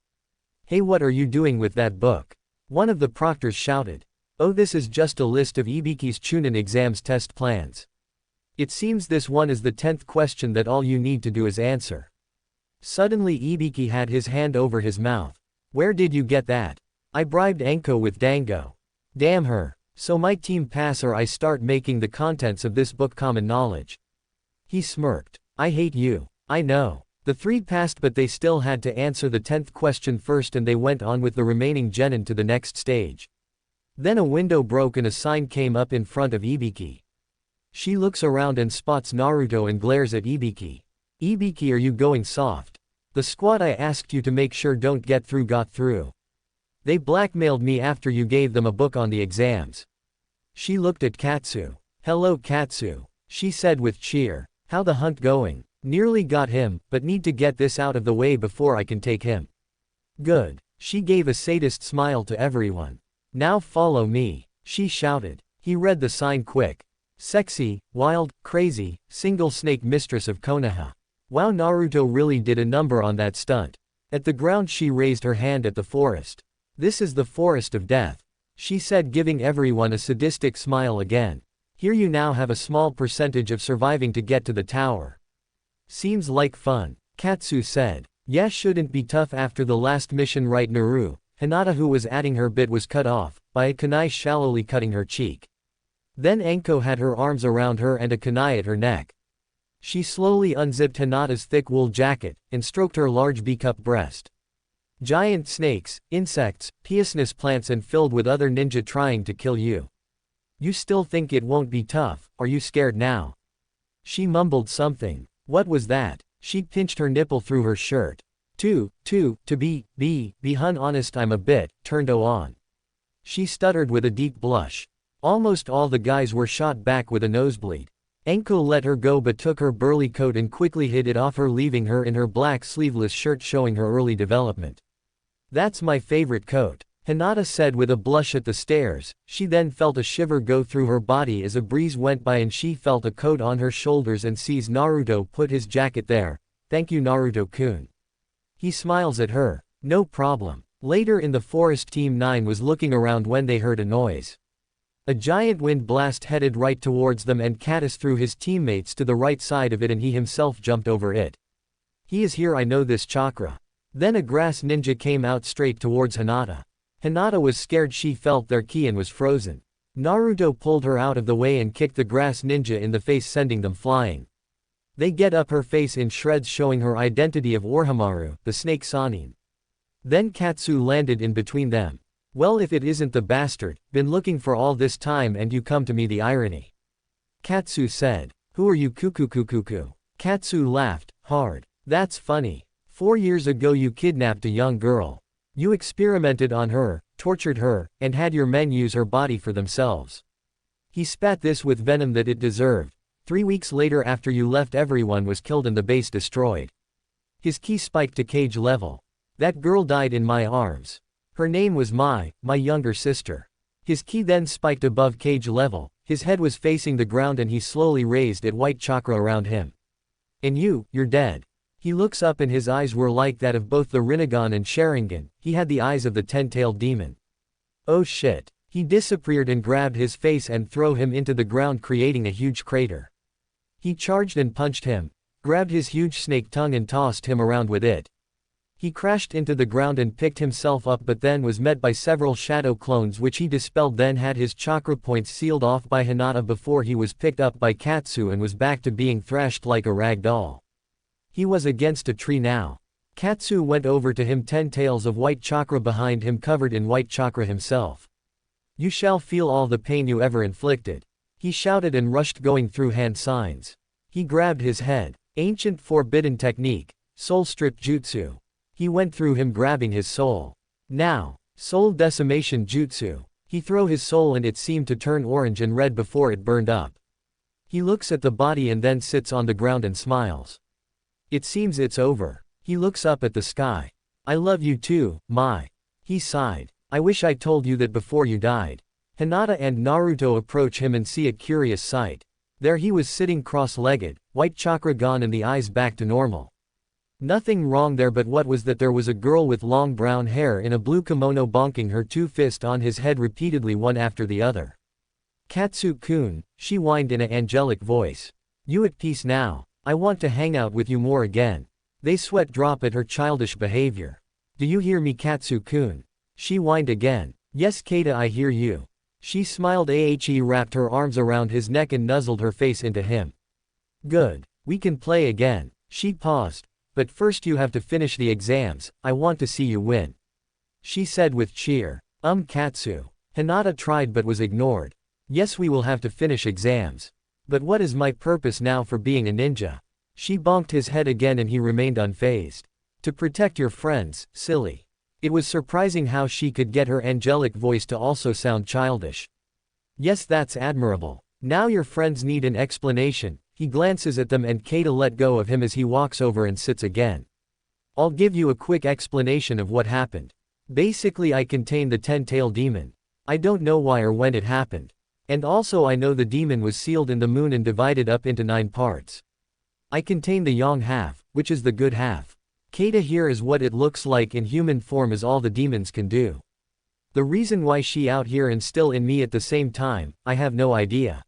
[SPEAKER 1] Hey, what are you doing with that book? One of the proctors shouted. Oh, this is just a list of Ibiki's Chunin exams test plans. It seems this one is the 10th question that all you need to do is answer. Suddenly Ibiki had his hand over his mouth. Where did you get that? I bribed Anko with Dango. Damn her. So my team pass or I start making the contents of this book common knowledge. He smirked. I hate you. I know. The 3 passed, but they still had to answer the 10th question first, and they went on with the remaining genin to the next stage. Then a window broke and a sign came up in front of Ibiki. She looks around and spots Naruto and glares at Ibiki. Ibiki, are you going soft? The squad I asked you to make sure don't get through got through. They blackmailed me after you gave them a book on the exams. She looked at Katsu. Hello Katsu, she said with cheer. How the hunt going? Nearly got him, but need to get this out of the way before I can take him. Good. She gave a sadist smile to everyone. Now follow me, she shouted. He read the sign quick. Sexy, wild, crazy, single snake mistress of Konoha. Wow, Naruto really did a number on that stunt. At the ground she raised her hand at the forest. This is the forest of death, she said, giving everyone a sadistic smile again. Here you now have a small percentage of surviving to get to the tower. Seems like fun, Katsu said. Yeah, shouldn't be tough after the last mission, right Naru? Hinata, who was adding her bit, was cut off by a kunai shallowly cutting her cheek. Then Anko had her arms around her and a kunai at her neck. She slowly unzipped Hinata's thick wool jacket, and stroked her large B-cup breast. Giant snakes, insects, poisonous plants, and filled with other ninja trying to kill you. You still think it won't be tough? Are you scared now? She mumbled something. What was that? She pinched her nipple through her shirt. To be hun honest, I'm a bit turned on. She stuttered with a deep blush. Almost all the guys were shot back with a nosebleed. Anko let her go but took her burly coat and quickly hid it off her, leaving her in her black sleeveless shirt showing her early development. That's my favorite coat, Hinata said with a blush at the stairs. She then felt a shiver go through her body as a breeze went by and she felt a coat on her shoulders and sees Naruto put his jacket there. Thank you Naruto-kun. He smiles at her. No problem. Later in the forest, Team 9 was looking around when they heard a noise. A giant wind blast headed right towards them, and Catus threw his teammates to the right side of it and he himself jumped over it. He is here, I know this chakra. Then a grass ninja came out straight towards Hinata. Hinata was scared, she felt their ki and was frozen. Naruto pulled her out of the way and kicked the grass ninja in the face, sending them flying. They get up, her face in shreds, showing her identity of Orochimaru, the snake Sannin. Then Katsu landed in between them. Well, if it isn't the bastard, been looking for all this time and you come to me, the irony. Katsu said. Who are you, Kuku? Katsu laughed, hard. That's funny. 4 years ago you kidnapped a young girl. You experimented on her, tortured her, and had your men use her body for themselves. He spat this with venom that it deserved. 3 weeks later, after you left, everyone was killed and the base destroyed. His ki spiked to cage level. That girl died in my arms. Her name was my younger sister. His ki then spiked above cage level, his head was facing the ground and he slowly raised it, white chakra around him. And you're dead. He looks up and his eyes were like that of both the Rinnegan and Sharingan, he had the eyes of the 10-tailed demon. Oh shit. He disappeared and grabbed his face and threw him into the ground, creating a huge crater. He charged and punched him, grabbed his huge snake tongue and tossed him around with it. He crashed into the ground and picked himself up, but then was met by several shadow clones which he dispelled, then had his chakra points sealed off by Hinata before he was picked up by Katsu and was back to being thrashed like a rag doll. He was against a tree now. Katsu went over to him, 10 tails of white chakra behind him, covered in white chakra himself. You shall feel all the pain you ever inflicted. He shouted and rushed, going through hand signs. He grabbed his head. Ancient forbidden technique. Soul strip jutsu. He went through him, grabbing his soul. Now, soul decimation jutsu. He threw his soul and it seemed to turn orange and red before it burned up. He looks at the body and then sits on the ground and smiles. It seems it's over. He looks up at the sky. I love you too, Mai. He sighed. I wish I told you that before you died. Hinata and Naruto approach him and see a curious sight. There he was sitting cross-legged, white chakra gone and the eyes back to normal. Nothing wrong there, but what was that? There was a girl with long brown hair in a blue kimono bonking her 2 fists on his head repeatedly, one after the other. Katsu-kun, she whined in an angelic voice. You at peace now? I want to hang out with you more again. They sweat drop at her childish behavior. Do you hear me, Katsu-kun? She whined again. Yes, Keita, I hear you. She smiled. He wrapped her arms around his neck and nuzzled her face into him. Good. We can play again. She paused. But first you have to finish the exams, I want to see you win. She said with cheer. Katsu. Hinata tried but was ignored. Yes, we will have to finish exams. But what is my purpose now for being a ninja? She bonked his head again and he remained unfazed. To protect your friends, silly. It was surprising how she could get her angelic voice to also sound childish. Yes, that's admirable. Now your friends need an explanation. He glances at them and Keita let go of him as he walks over and sits again. I'll give you a quick explanation of what happened. Basically, I contain the 10-tailed demon. I don't know why or when it happened. And also I know the demon was sealed in the moon and divided up into 9 parts. I contain the yang half, which is the good half. Keita, here is what it looks like in human form, is all the demons can do. The reason why she out here and still in me at the same time, I have no idea.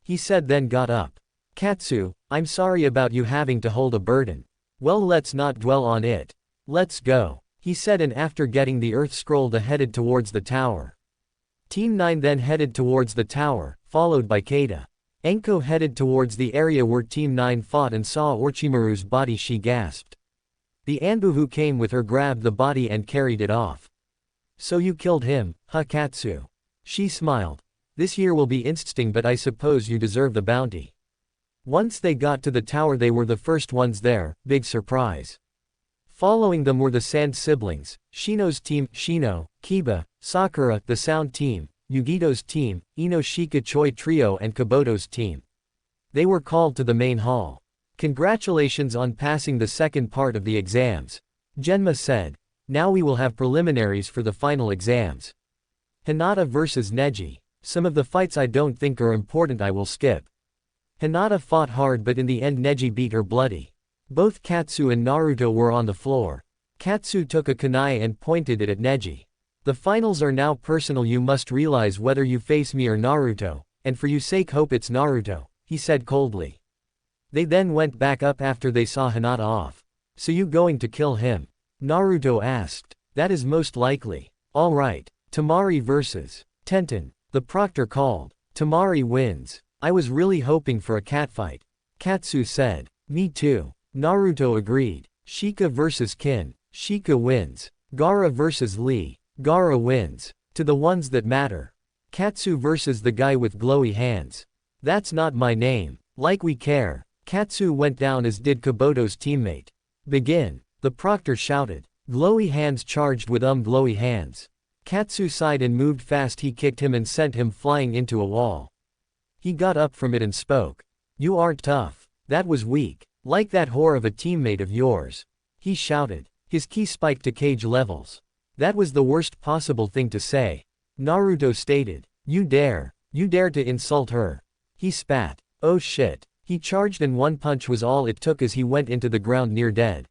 [SPEAKER 1] He said, then got up. Katsu, I'm sorry about you having to hold a burden. Well, let's not dwell on it. Let's go. He said, and after getting the earth scroll they headed towards the tower. Team 9 then headed towards the tower, followed by Keita. Enko headed towards the area where Team 9 fought and saw Orochimaru's body. She gasped. The Anbu who came with her grabbed the body and carried it off. So you killed him, huh, Katsu? She smiled. This year will be interesting, but I suppose you deserve the bounty. Once they got to the tower they were the first ones there, big surprise. Following them were the Sand siblings, Shino's team, Shino, Kiba, Sakura, the Sound team, Yugito's team, Ino Shika Choi trio and Kabuto's team. They were called to the main hall. Congratulations on passing the second part of the exams. Genma said. Now we will have preliminaries for the final exams. Hinata vs Neji. Some of the fights I don't think are important, I will skip. Hinata fought hard but in the end Neji beat her bloody. Both Katsu and Naruto were on the floor. Katsu took a kunai and pointed it at Neji. The finals are now personal, you must realize whether you face me or Naruto, and for your sake hope it's Naruto, he said coldly. They then went back up after they saw Hinata off. So you going to kill him? Naruto asked. That is most likely. Alright. Temari vs. Tenten. The proctor called. Temari wins. I was really hoping for a catfight. Katsu said. Me too. Naruto agreed. Shika vs. Kin. Shika wins. Gaara vs. Lee. Gaara wins. To the ones that matter. Katsu vs. the guy with glowy hands. That's not my name. Like we care. Katsu went down as did Kabuto's teammate. Begin. The proctor shouted. Glowy hands charged with glowy hands. Katsu sighed and moved fast. He kicked him and sent him flying into a wall. He got up from it and spoke. You aren't tough. That was weak. Like that whore of a teammate of yours. He shouted. His ki spiked to cage levels. That was the worst possible thing to say. Naruto stated. You dare to insult her. He spat. Oh shit. He charged and one punch was all it took as he went into the ground near dead.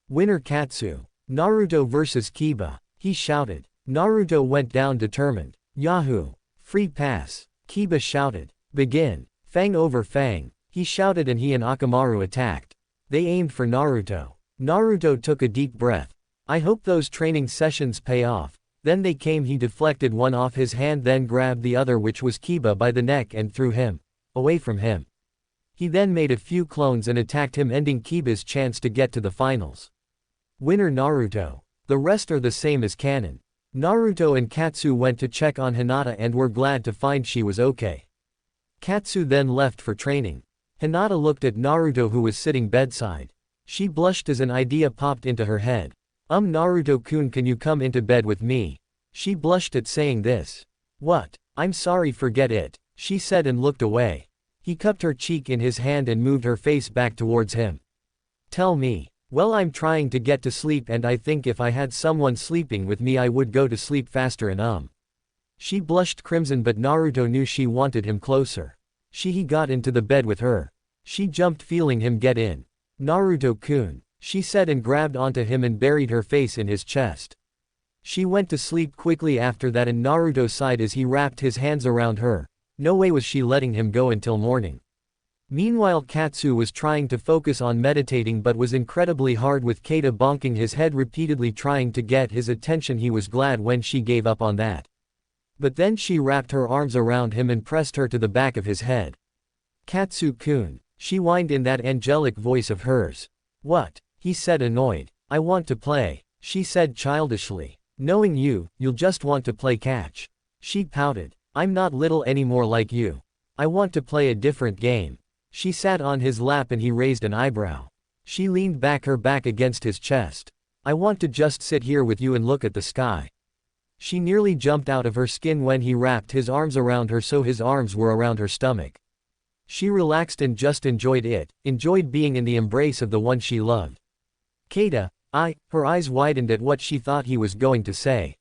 [SPEAKER 1] Winner Katsu. Naruto vs. Kiba. He shouted. Naruto went down determined. Yahoo! Free pass. Kiba shouted. Begin. Fang over Fang. He shouted and he and Akamaru attacked. They aimed for Naruto. Naruto took a deep breath. I hope those training sessions pay off. Then they came. He deflected one off his hand, then grabbed the other, which was Kiba, by the neck and threw him away from him. He then made a few clones and attacked him, ending Kiba's chance to get to the finals. Winner Naruto. The rest are the same as canon. Naruto and Katsu went to check on Hinata and were glad to find she was okay. Katsu then left for training. Hinata looked at Naruto, who was sitting bedside. She blushed as an idea popped into her head. Naruto-kun, can you come into bed with me? She blushed at saying this. What? I'm sorry, forget it, she said and looked away. He cupped her cheek in his hand and moved her face back towards him. Tell me. Well, I'm trying to get to sleep and I think if I had someone sleeping with me I would go to sleep faster and She blushed crimson, but Naruto knew she wanted him closer. He got into the bed with her. She jumped feeling him get in. Naruto-kun, she said and grabbed onto him and buried her face in his chest. She went to sleep quickly after that and Naruto sighed as he wrapped his hands around her. No way was she letting him go until morning. Meanwhile, Katsu was trying to focus on meditating but was incredibly hard with Keita bonking his head repeatedly trying to get his attention. He was glad when she gave up on that. But then she wrapped her arms around him and pressed her to the back of his head. Katsu-kun, she whined in that angelic voice of hers. What? He said, annoyed. I want to play, she said childishly. Knowing you, you'll just want to play catch. She pouted. I'm not little anymore like you. I want to play a different game. She sat on his lap and he raised an eyebrow. She leaned back, her back against his chest. I want to just sit here with you and look at the sky. She nearly jumped out of her skin when he wrapped his arms around her so his arms were around her stomach. She relaxed and just enjoyed it, enjoyed being in the embrace of the one she loved. Keita, her eyes widened at what she thought he was going to say.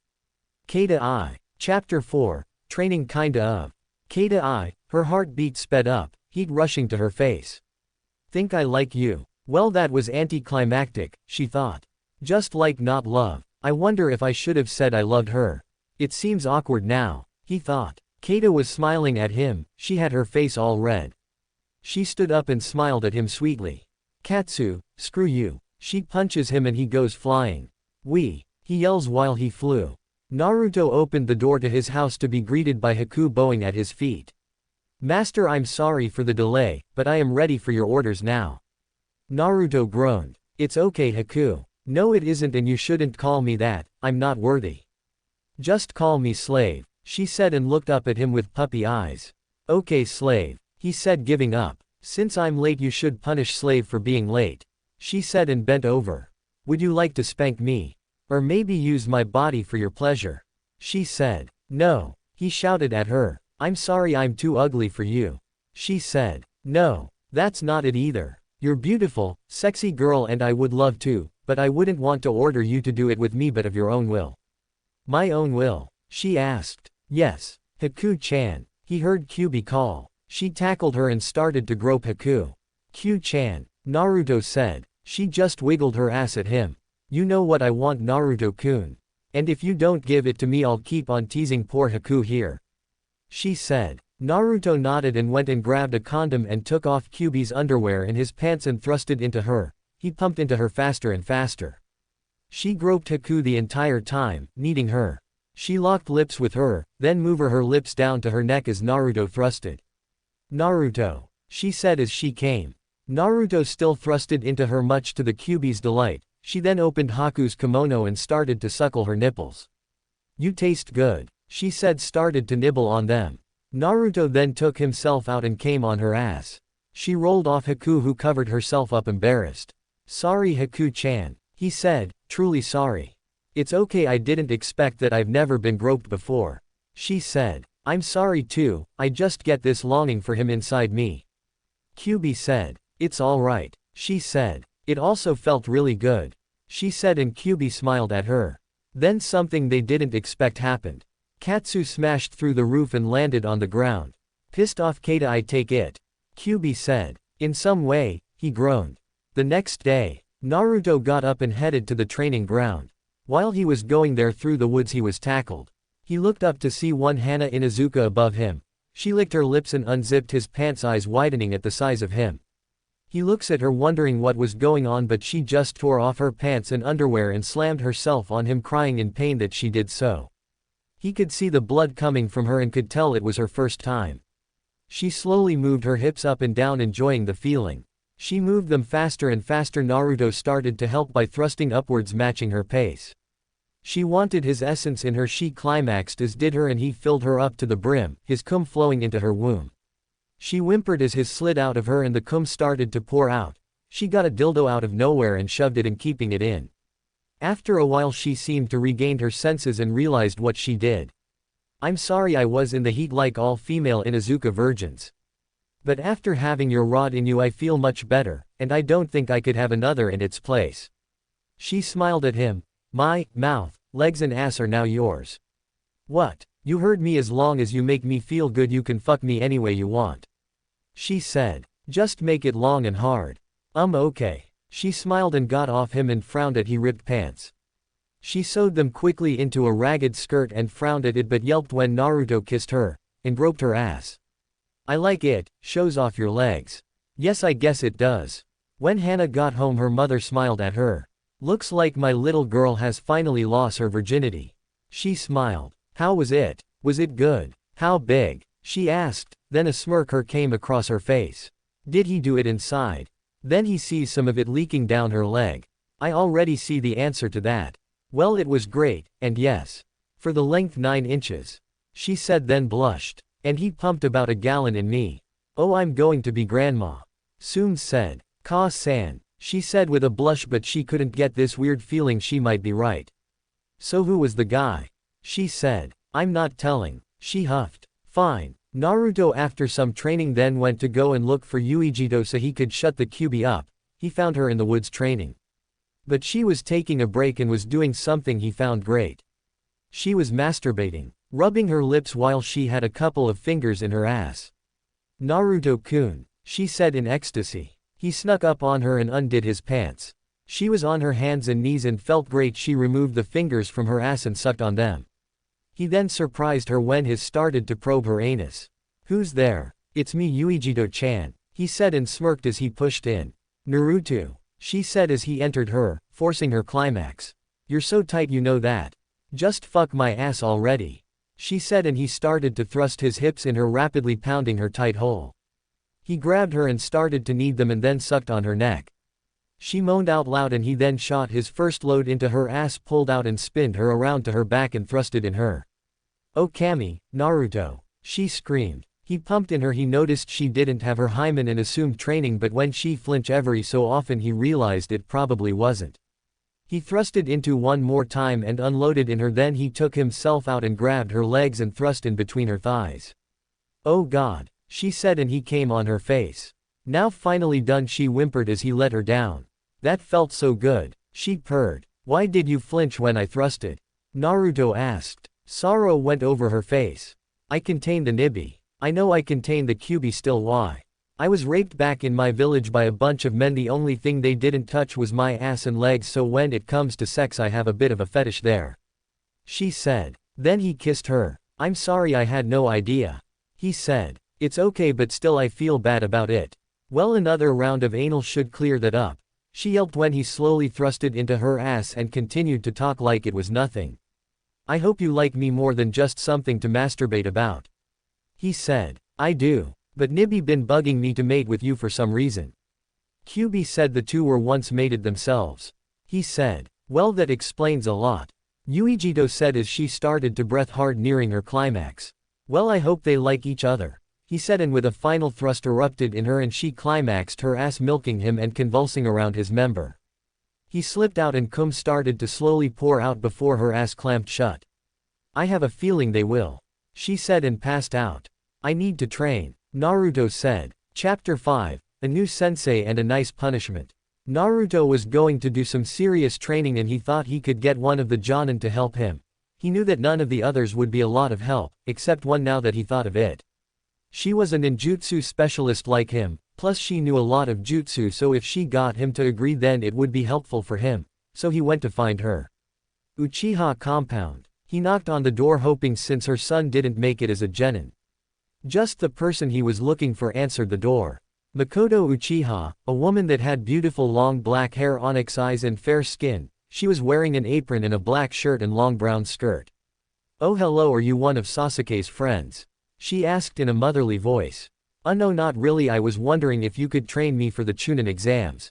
[SPEAKER 1] Keita, Chapter 4, Training kinda of. Keita, her heartbeat sped up, heat rushing to her face. Think I like you? Well, that was anticlimactic, she thought. Just like not love. I wonder if I should have said I loved her. It seems awkward now, he thought. Keita was smiling at him, she had her face all red. She stood up and smiled at him sweetly. Katsu, screw you. She punches him and he goes flying. He yells while he flew. Naruto opened the door to his house to be greeted by Haku bowing at his feet. Master, I'm sorry for the delay, but I am ready for your orders now. Naruto groaned. It's okay, Haku. No, it isn't, and you shouldn't call me that, I'm not worthy. Just call me slave, she said and looked up at him with puppy eyes. Okay, slave, he said, giving up. Since I'm late you should punish slave for being late, she said and bent over. Would you like to spank me? Or maybe use my body for your pleasure? She said. No, he shouted at her. I'm sorry, I'm too ugly for you. She said. No, that's not it either. You're beautiful, sexy girl and I would love to, but I wouldn't want to order you to do it with me but of your own will. My own will? She asked. Yes, Haku-chan. He heard Kyuubi call. She tackled her and started to grope Haku. Q-chan, Naruto said. She just wiggled her ass at him. You know what I want, Naruto-kun. And if you don't give it to me, I'll keep on teasing poor Haku here. She said. Naruto nodded and went and grabbed a condom and took off Kyuubi's underwear and his pants and thrust it into her. He pumped into her faster and faster. She groped Haku the entire time, needing her. She locked lips with her, then moved her lips down to her neck as Naruto thrusted. Naruto, she said as she came. Naruto still thrusted into her much to the Kyuubi's delight. She then opened Haku's kimono and started to suckle her nipples. You taste good, she said, started to nibble on them. Naruto then took himself out and came on her ass. She rolled off Haku, who covered herself up embarrassed. Sorry Haku-chan, he said, truly sorry. It's okay, I didn't expect that, I've never been groped before. She said. I'm sorry too, I just get this longing for him inside me. Kyuubi said. It's alright, she said. It also felt really good, she said, and Kyuubi smiled at her. Then something they didn't expect happened. Katsu smashed through the roof and landed on the ground. Pissed off Keita, I take it, Kyuubi said. In some way, he groaned. The next day, Naruto got up and headed to the training ground. While he was going there through the woods, he was tackled. He looked up to see one Hana Inuzuka above him. She licked her lips and unzipped his pants, eyes widening at the size of him. He looks at her wondering what was going on, but she just tore off her pants and underwear and slammed herself on him, crying in pain that she did so. He could see the blood coming from her and could tell it was her first time. She slowly moved her hips up and down, enjoying the feeling. She moved them faster and faster. Naruto started to help by thrusting upwards, matching her pace. She wanted his essence in her. She climaxed as did her, and he filled her up to the brim, his cum flowing into her womb. She whimpered as his slid out of her and the cum started to pour out. She got a dildo out of nowhere and shoved it in, keeping it in. After a while she seemed to regain her senses and realized what she did. I'm sorry, I was in the heat like all female Inuzuka virgins. But after having your rod in you, I feel much better, and I don't think I could have another in its place. She smiled at him. My mouth, legs and ass are now yours. What? You heard me. As long as you make me feel good, you can fuck me any way you want. She said. Just make it long and hard. Okay. She smiled and got off him and frowned at his ripped pants. She sewed them quickly into a ragged skirt and frowned at it, but yelped when Naruto kissed her and groped her ass. I like it, shows off your legs. Yes, I guess it does. When Hana got home, her mother smiled at her. Looks like my little girl has finally lost her virginity. She smiled. How was it? Was it good? How big? She asked, then a smirk came across her face. Did he do it inside? Then he sees some of it leaking down her leg. I already see the answer to that. Well, it was great, and yes. For the length 9 inches. She said, then blushed. And he pumped about a gallon in me. Oh, I'm going to be grandma. Soon said. Ka-san, she said with a blush, but she couldn't get this weird feeling she might be right. So who was the guy? She said. I'm not telling. She huffed. Fine. Naruto, after some training, then went to go and look for Yuijito so he could shut the Kyuubi up. He found her in the woods training. But she was taking a break and was doing something he found great. She was masturbating, rubbing her lips while she had a couple of fingers in her ass. Naruto-kun, she said in ecstasy. He snuck up on her and undid his pants. She was on her hands and knees and felt great. She removed the fingers from her ass and sucked on them. He then surprised her when he started to probe her anus. Who's there? It's me, Yuijito-chan, he said and smirked as he pushed in. Naruto, she said as he entered her, forcing her climax. You're so tight, you know that. Just fuck my ass already, she said, and he started to thrust his hips in her, rapidly pounding her tight hole. He grabbed her and started to knead them and then sucked on her neck. She moaned out loud and he then shot his first load into her ass, pulled out and spinned her around to her back and thrust it in her. Oh Kami, Naruto, she screamed. He pumped in her. He noticed she didn't have her hymen and assumed training, but when she flinched every so often he realized it probably wasn't. He thrusted into one more time and unloaded in her. Then he took himself out and grabbed her legs and thrust in between her thighs. Oh God, she said, and he came on her face. Now finally done, she whimpered as he let her down. That felt so good, she purred. Why did you flinch when I thrusted? Naruto asked. Sorrow went over her face. I contained the Nibi. I know I contained the Kyuubi still. Why? I was raped back in my village by a bunch of men. The only thing they didn't touch was my ass and legs, so when it comes to sex I have a bit of a fetish there. She said. Then he kissed her. I'm sorry, I had no idea. He said. It's okay, but still I feel bad about it. Well, another round of anal should clear that up. She yelped when he slowly thrust it into her ass and continued to talk like it was nothing. I hope you like me more than just something to masturbate about. He said. I do. But Nibby been bugging me to mate with you for some reason. Kyuubi said the two were once mated themselves. He said. Well, that explains a lot. Yuijito said as she started to breath hard nearing her climax. Well, I hope they like each other. He said, and with a final thrust erupted in her and she climaxed, her ass milking him and convulsing around his member. He slipped out and cum started to slowly pour out before her ass clamped shut. I have a feeling they will. She said and passed out. I need to train. Naruto said. Chapter 5, a new sensei and a nice punishment. Naruto was going to do some serious training and he thought he could get one of the Jonin to help him. He knew that none of the others would be a lot of help, except one now that he thought of it. She was a ninjutsu specialist like him, plus she knew a lot of jutsu, so if she got him to agree then it would be helpful for him, so he went to find her. Uchiha compound. He knocked on the door hoping since her son didn't make it as a genin. Just the person he was looking for answered the door. Makoto Uchiha, a woman that had beautiful long black hair, onyx eyes and fair skin. She was wearing an apron and a black shirt and long brown skirt. Oh hello, are you one of Sasuke's friends? She asked in a motherly voice. No, not really, I was wondering if you could train me for the Chunin exams.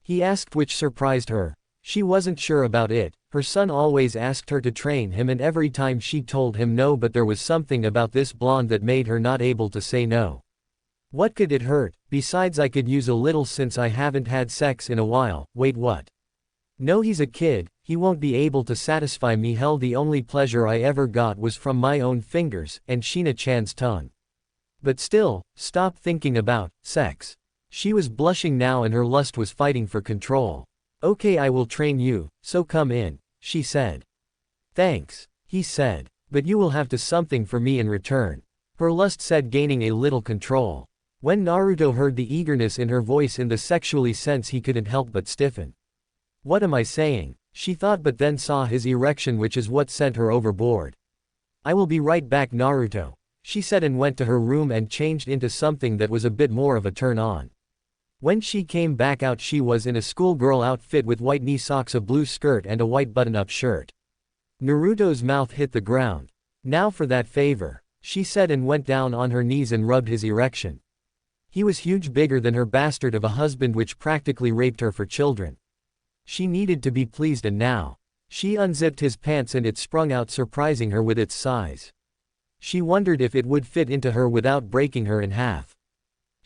[SPEAKER 1] He asked, which surprised her. She wasn't sure about it. Her son always asked her to train him and every time she told him no, but there was something about this blonde that made her not able to say no. What could it hurt? Besides, I could use a little since I haven't had sex in a while. Wait, what? No, he's a kid, he won't be able to satisfy me. Hell, the only pleasure I ever got was from my own fingers and Shina-chan's tongue. But still, stop thinking about sex. She was blushing now and her lust was fighting for control. Okay, I will train you, so come in, she said. Thanks, he said, but you will have to something for me in return. Her lust said, gaining a little control. When Naruto heard the eagerness in her voice in the sexually sense, he couldn't help but stiffen. What am I saying? She thought, but then saw his erection, which is what sent her overboard. I will be right back, Naruto, she said and went to her room and changed into something that was a bit more of a turn on. When she came back out, she was in a schoolgirl outfit with white knee socks, a blue skirt and a white button-up shirt. Naruto's mouth hit the ground. Now for that favor, she said and went down on her knees and rubbed his erection. He was huge, bigger than her bastard of a husband which practically raped her for children. She needed to be pleased and now. She unzipped his pants and it sprung out, surprising her with its size. She wondered if it would fit into her without breaking her in half.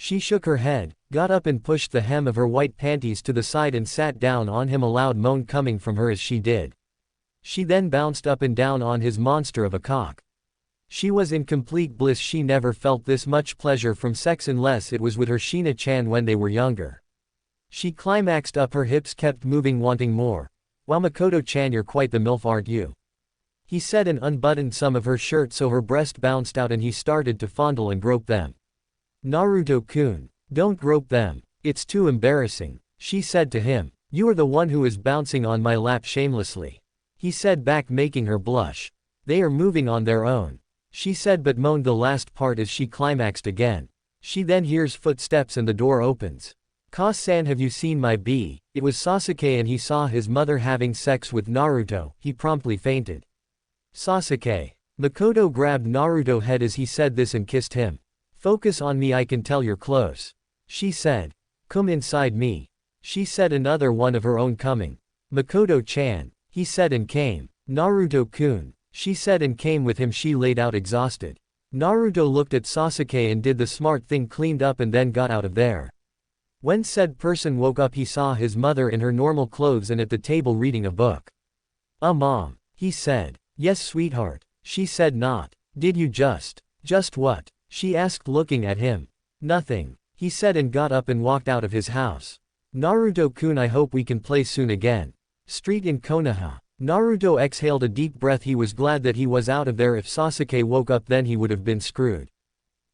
[SPEAKER 1] She shook her head, got up and pushed the hem of her white panties to the side and sat down on him, a loud moan coming from her as she did. She then bounced up and down on his monster of a cock. She was in complete bliss. She never felt this much pleasure from sex unless it was with her Shina-chan when they were younger. She climaxed up, her hips kept moving, wanting more. Wow, Makoto-chan, you're quite the MILF, aren't you? He said and unbuttoned some of her shirt so her breast bounced out and he started to fondle and grope them. Naruto-kun, don't grope them. It's too embarrassing, she said to him. You are the one who is bouncing on my lap shamelessly, he said back, making her blush. They are moving on their own, she said, but moaned the last part as she climaxed again. She then hears footsteps and the door opens. Ka-san, have you seen my bee? It was Sasuke and he saw his mother having sex with Naruto. He promptly fainted. Sasuke. Makoto grabbed Naruto's head as he said this and kissed him. Focus on me, I can tell you're close, she said. Come inside me, she said, another one of her own coming. Makoto-chan, he said and came. Naruto-kun, she said and came with him. She laid out exhausted. Naruto looked at Sasuke and did the smart thing, cleaned up and then got out of there. When said person woke up, he saw his mother in her normal clothes and at the table reading a book. Mom, he said. Yes, sweetheart, she said. Not. Did you just what? She asked, looking at him. Nothing, he said and got up and walked out of his house. Naruto-kun, I hope we can play soon again. Street in Konoha. Naruto exhaled a deep breath. He was glad that he was out of there. If Sasuke woke up, then he would have been screwed.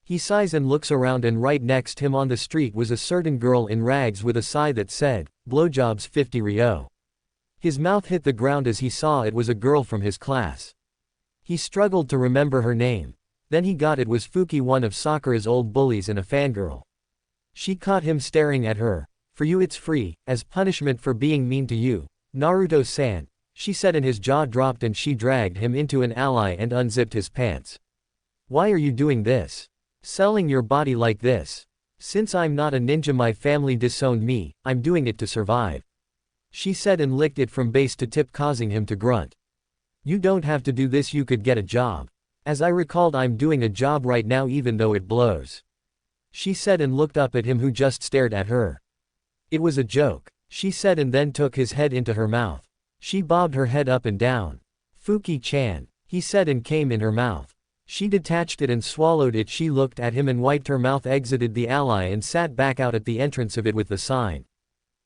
[SPEAKER 1] He sighs and looks around, and right next him on the street was a certain girl in rags with a sigh that said, "Blowjobs 50 Rio." His mouth hit the ground as he saw it was a girl from his class. He struggled to remember her name. Then he got it was Fuki, one of Sakura's old bullies and a fangirl. She caught him staring at her. "For you it's free, as punishment for being mean to you, Naruto-san," she said, and his jaw dropped and she dragged him into an alley and unzipped his pants. "Why are you doing this? Selling your body like this? Since I'm not a ninja, my family disowned me, I'm doing it to survive," she said and licked it from base to tip, causing him to grunt. "You don't have to do this, you could get a job. As I recalled, I'm doing a job right now even though it blows," she said and looked up at him, who just stared at her. "It was a joke," she said, and then took his head into her mouth. She bobbed her head up and down. "Fuki-chan," he said, and came in her mouth. She detached it and swallowed it. She looked at him and wiped her mouth, exited the alley and sat back out at the entrance of it with the sign.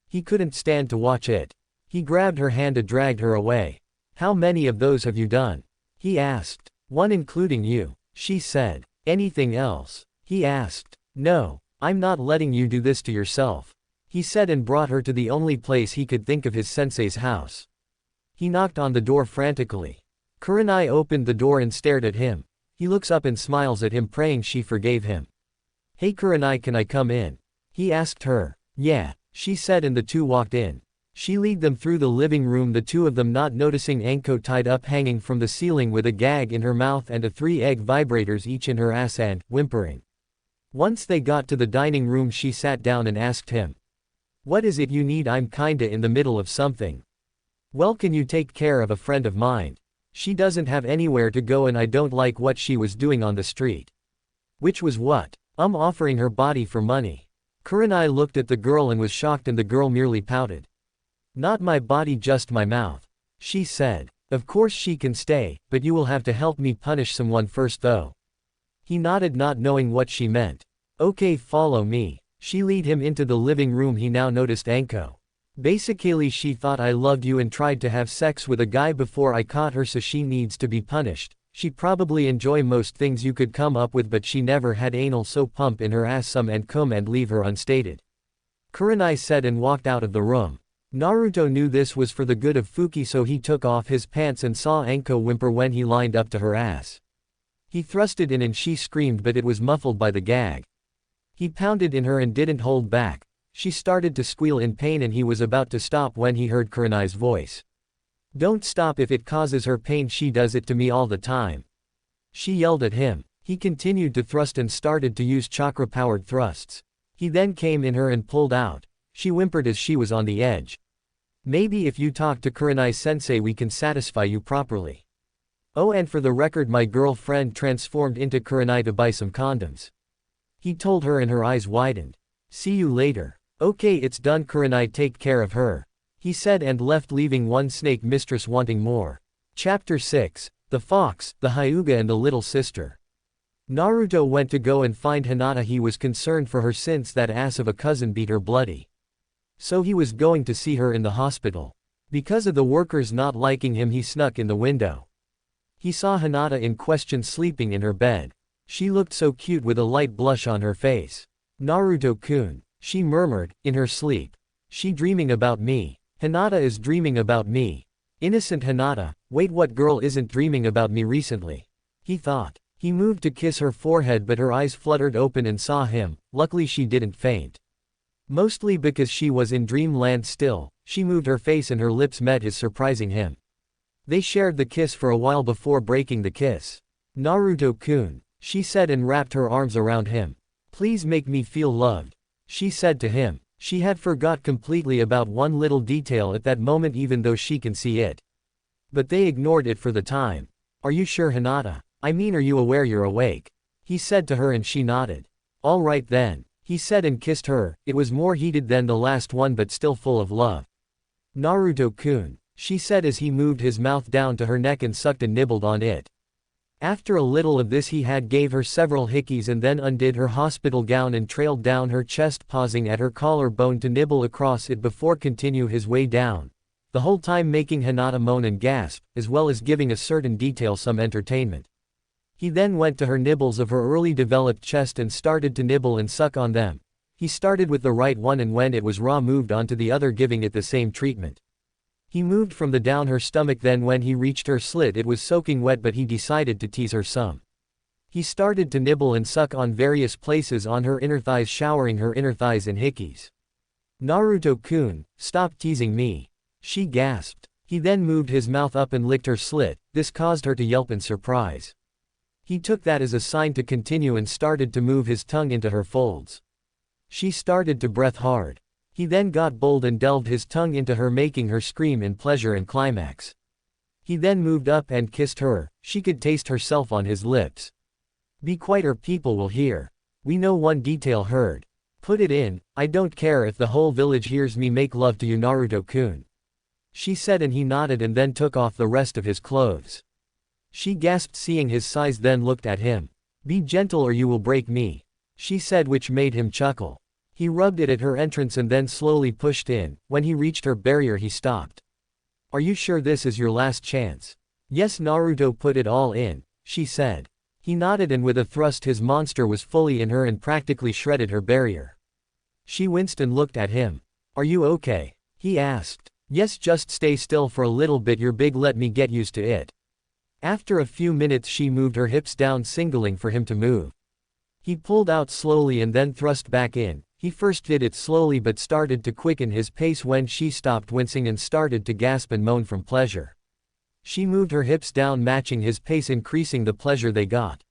[SPEAKER 1] He couldn't stand to watch it. He grabbed her hand and dragged her away. "How many of those have you done?" he asked. "One, including you," she said. "Anything else?" he asked. "No, I'm not letting you do this to yourself," he said, and brought her to the only place he could think of, his sensei's house. He knocked on the door frantically. Kurenai opened the door and stared at him. He looks up and smiles at him, praying she forgave him. "Hey Kurenai, can I come in?" he asked her. "Yeah," she said, and the two walked in. She led them through the living room, the two of them not noticing Anko tied up hanging from the ceiling with a gag in her mouth and 3 egg vibrators each in her ass and, whimpering. Once they got to the dining room, she sat down and asked him, "What is it you need? I'm kinda in the middle of something." "Well, can you take care of a friend of mine? She doesn't have anywhere to go and I don't like what she was doing on the street." "Which was what?" Offering her body for money." Kurenai looked at the girl and was shocked, and the girl merely pouted. "Not my body, just my mouth," she said. "Of course she can stay, but you will have to help me punish someone first though." He nodded, not knowing what she meant. "Okay, follow me." She led him into the living room. He now noticed Anko. "Basically she thought I loved you and tried to have sex with a guy before I caught her, so she needs to be punished. She probably enjoy most things you could come up with, but she never had anal, so pump in her ass some and come and leave her unstated," Kurenai said, and walked out of the room. Naruto knew this was for the good of Fuki, so he took off his pants and saw Anko whimper when he lined up to her ass. He thrust it in and she screamed, but it was muffled by the gag. He pounded in her and didn't hold back. She started to squeal in pain and he was about to stop when he heard Kurenai's voice. "Don't stop if it causes her pain, she does it to me all the time," she yelled at him. He continued to thrust and started to use chakra-powered thrusts. He then came in her and pulled out. She whimpered as she was on the edge. "Maybe if you talk to Kurenai-sensei we can satisfy you properly. Oh, and for the record, my girlfriend transformed into Kurenai to buy some condoms," he told her, and her eyes widened. "See you later." "Okay, it's done Kurenai, take care of her," he said, and left, leaving one snake mistress wanting more. Chapter 6, The Fox, the Hyuga and the Little Sister. Naruto went to go and find Hinata. He was concerned for her since that ass of a cousin beat her bloody. So he was going to see her in the hospital. Because of the workers not liking him, he snuck in the window. He saw Hinata in question sleeping in her bed. She looked so cute with a light blush on her face. "Naruto-kun," she murmured, in her sleep. "She dreaming about me. Hinata is dreaming about me. Innocent Hinata, wait, what girl isn't dreaming about me recently?" he thought. He moved to kiss her forehead, but her eyes fluttered open and saw him. Luckily she didn't faint. Mostly because she was in dreamland still, she moved her face and her lips met his, surprising him. They shared the kiss for a while before breaking the kiss. "Naruto-kun," she said, and wrapped her arms around him. "Please make me feel loved," she said to him. She had forgot completely about one little detail at that moment, even though she can see it. But they ignored it for the time. "Are you sure, Hinata? I mean, are you aware you're awake?" he said to her, and she nodded. "All right then," he said, and kissed her. It was more heated than the last one but still full of love. "Naruto-kun," she said as he moved his mouth down to her neck and sucked and nibbled on it. After a little of this he gave her several hickeys and then undid her hospital gown and trailed down her chest, pausing at her collarbone to nibble across it before continue his way down, the whole time making Hinata moan and gasp, as well as giving a certain detail some entertainment. He then went to her nibbles of her early developed chest and started to nibble and suck on them. He started with the right one and when it was raw moved on to the other giving it the same treatment. He moved from the down her stomach then when he reached her slit it was soaking wet but he decided to tease her some. He started to nibble and suck on various places on her inner thighs showering her inner thighs in hickeys. Naruto-kun, stop teasing me. She gasped. He then moved his mouth up and licked her slit, this caused her to yelp in surprise. He took that as a sign to continue and started to move his tongue into her folds. She started to breath hard. He then got bold and delved his tongue into her making her scream in pleasure and climax. He then moved up and kissed her, she could taste herself on his lips. Be quiet or people will hear. We know one detail heard. Put it in, I don't care if the whole village hears me make love to you Naruto-kun. She said and he nodded and then took off the rest of his clothes. She gasped seeing his size then looked at him. Be gentle or you will break me. She said which made him chuckle. He rubbed it at her entrance and then slowly pushed in. When he reached her barrier he stopped. Are you sure this is your last chance? Yes Naruto put it all in, she said. He nodded and with a thrust his monster was fully in her and practically shredded her barrier. She winced and looked at him. Are you okay? He asked. Yes just stay still for a little bit you're big let me get used to it. After a few minutes she moved her hips down signaling for him to move. He pulled out slowly and then thrust back in. He first did it slowly but started to quicken his pace when she stopped wincing and started to gasp and moan from pleasure. She moved her hips down matching his pace increasing the pleasure they got.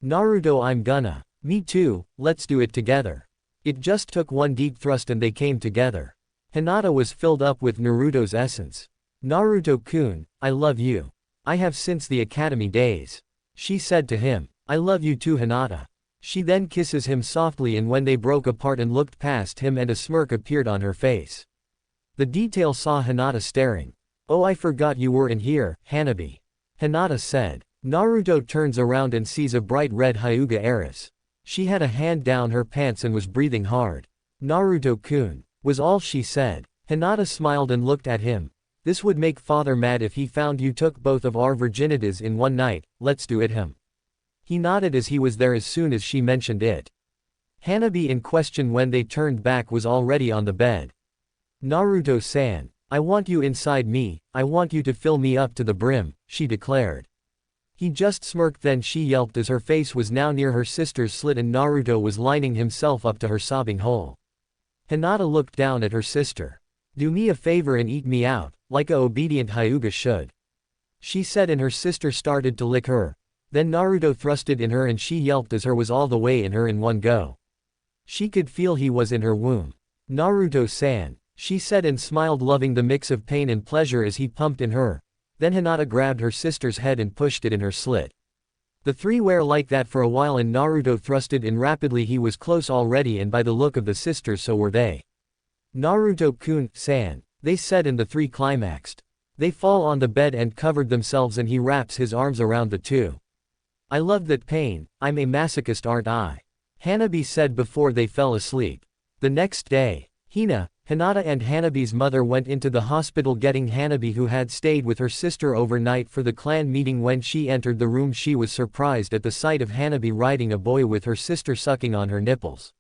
[SPEAKER 1] Naruto I'm gonna. Me too, let's do it together. It just took one deep thrust and they came together. Hinata was filled up with Naruto's essence. Naruto-kun, I love you. I have since the academy days. She said to him. I love you too Hinata. She then kisses him softly and when they broke apart and looked past him and a smirk appeared on her face. The detail saw Hinata staring. Oh I forgot you were in here, Hanabi. Hinata said. Naruto turns around and sees a bright red Hyuga heiress. She had a hand down her pants and was breathing hard. Naruto-kun, was all she said. Hinata smiled and looked at him. This would make father mad if he found you took both of our virginities in one night, let's do it him. He nodded as he was there as soon as she mentioned it. Hanabi in question when they turned back was already on the bed. Naruto-san, I want you inside me, I want you to fill me up to the brim, she declared. He just smirked then she yelped as her face was now near her sister's slit and Naruto was lining himself up to her sobbing hole. Hinata looked down at her sister. Do me a favor and eat me out, like a obedient Hyuga should. She said and her sister started to lick her. Then Naruto thrusted in her and she yelped as her was all the way in her in one go. She could feel he was in her womb. Naruto-san, she said and smiled loving the mix of pain and pleasure as he pumped in her. Then Hinata grabbed her sister's head and pushed it in her slit. The three were like that for a while and Naruto thrusted in rapidly he was close already and by the look of the sisters so were they. Naruto-kun, san, they said and the three climaxed. They fall on the bed and covered themselves and he wraps his arms around the two. I love that pain, I'm a masochist aren't I? Hanabi said before they fell asleep. The next day, Hinata and Hanabi's mother went into the hospital getting Hanabi who had stayed with her sister overnight for the clan meeting when she entered the room she was surprised at the sight of Hanabi riding a boy with her sister sucking on her nipples.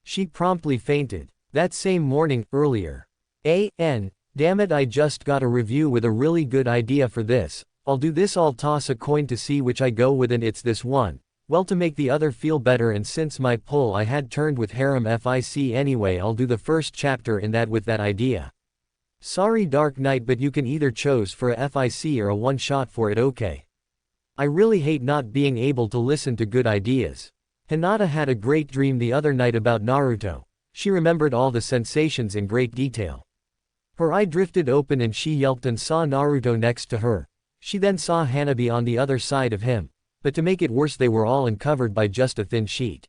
[SPEAKER 1] She promptly fainted. That same morning, earlier. Damn it I just got a review with a really good idea for this, I'll do this I'll toss a coin to see which I go with and it's this one. Well to make the other feel better and since my poll I had turned with Harem FIC anyway I'll do the first chapter in that with that idea. Sorry Dark Knight but you can either chose for a FIC or a one shot for it okay. I really hate not being able to listen to good ideas. Hinata had a great dream the other night about Naruto. She remembered all the sensations in great detail. Her eye drifted open and she yelped and saw Naruto next to her. She then saw Hanabi on the other side of him. But to make it worse they were all uncovered by just a thin sheet.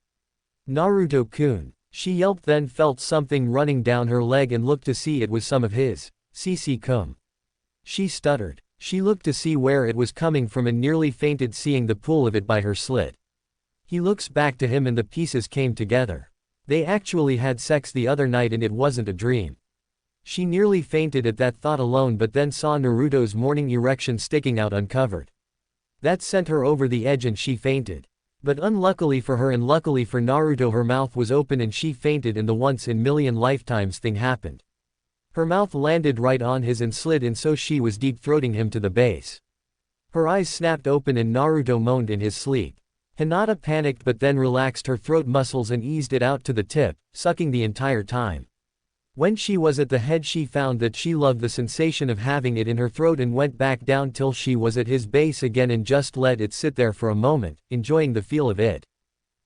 [SPEAKER 1] Naruto-kun. She yelped then felt something running down her leg and looked to see it was some of his. CC-cum. She stuttered. She looked to see where it was coming from and nearly fainted seeing the pool of it by her slit. He looks back to him and the pieces came together. They actually had sex the other night and it wasn't a dream. She nearly fainted at that thought alone but then saw Naruto's morning erection sticking out uncovered. That sent her over the edge and she fainted. But unluckily for her and luckily for Naruto, her mouth was open and she fainted, and the once-in-million lifetimes thing happened. Her mouth landed right on his and slid in, so she was deep-throating him to the base. Her eyes snapped open and Naruto moaned in his sleep. Hinata panicked but then relaxed her throat muscles and eased it out to the tip, sucking the entire time. When she was at the head, she found that she loved the sensation of having it in her throat and went back down till she was at his base again and just let it sit there for a moment, enjoying the feel of it.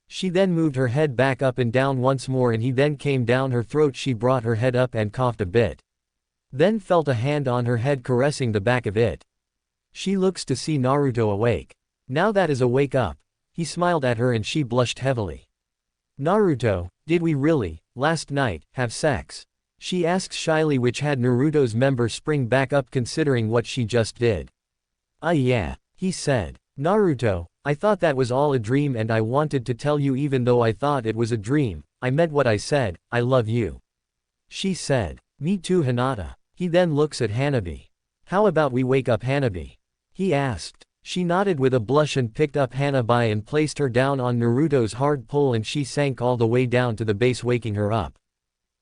[SPEAKER 1] She then moved her head back up and down once more and he then came down her throat. She brought her head up and coughed a bit. Then felt a hand on her head caressing the back of it. She looks to see Naruto awake. Now that is a wake up. He smiled at her and she blushed heavily. Naruto, did we really, last night, have sex? She asked shyly, which had Naruto's member spring back up considering what she just did. Yeah, he said. Naruto, I thought that was all a dream and I wanted to tell you even though I thought it was a dream, I meant what I said, I love you. She said. Me too, Hinata. He then looks at Hanabi. How about we wake up Hanabi? He asked. She nodded with a blush and picked up Hanabi and placed her down on Naruto's hard pole and she sank all the way down to the base, waking her up.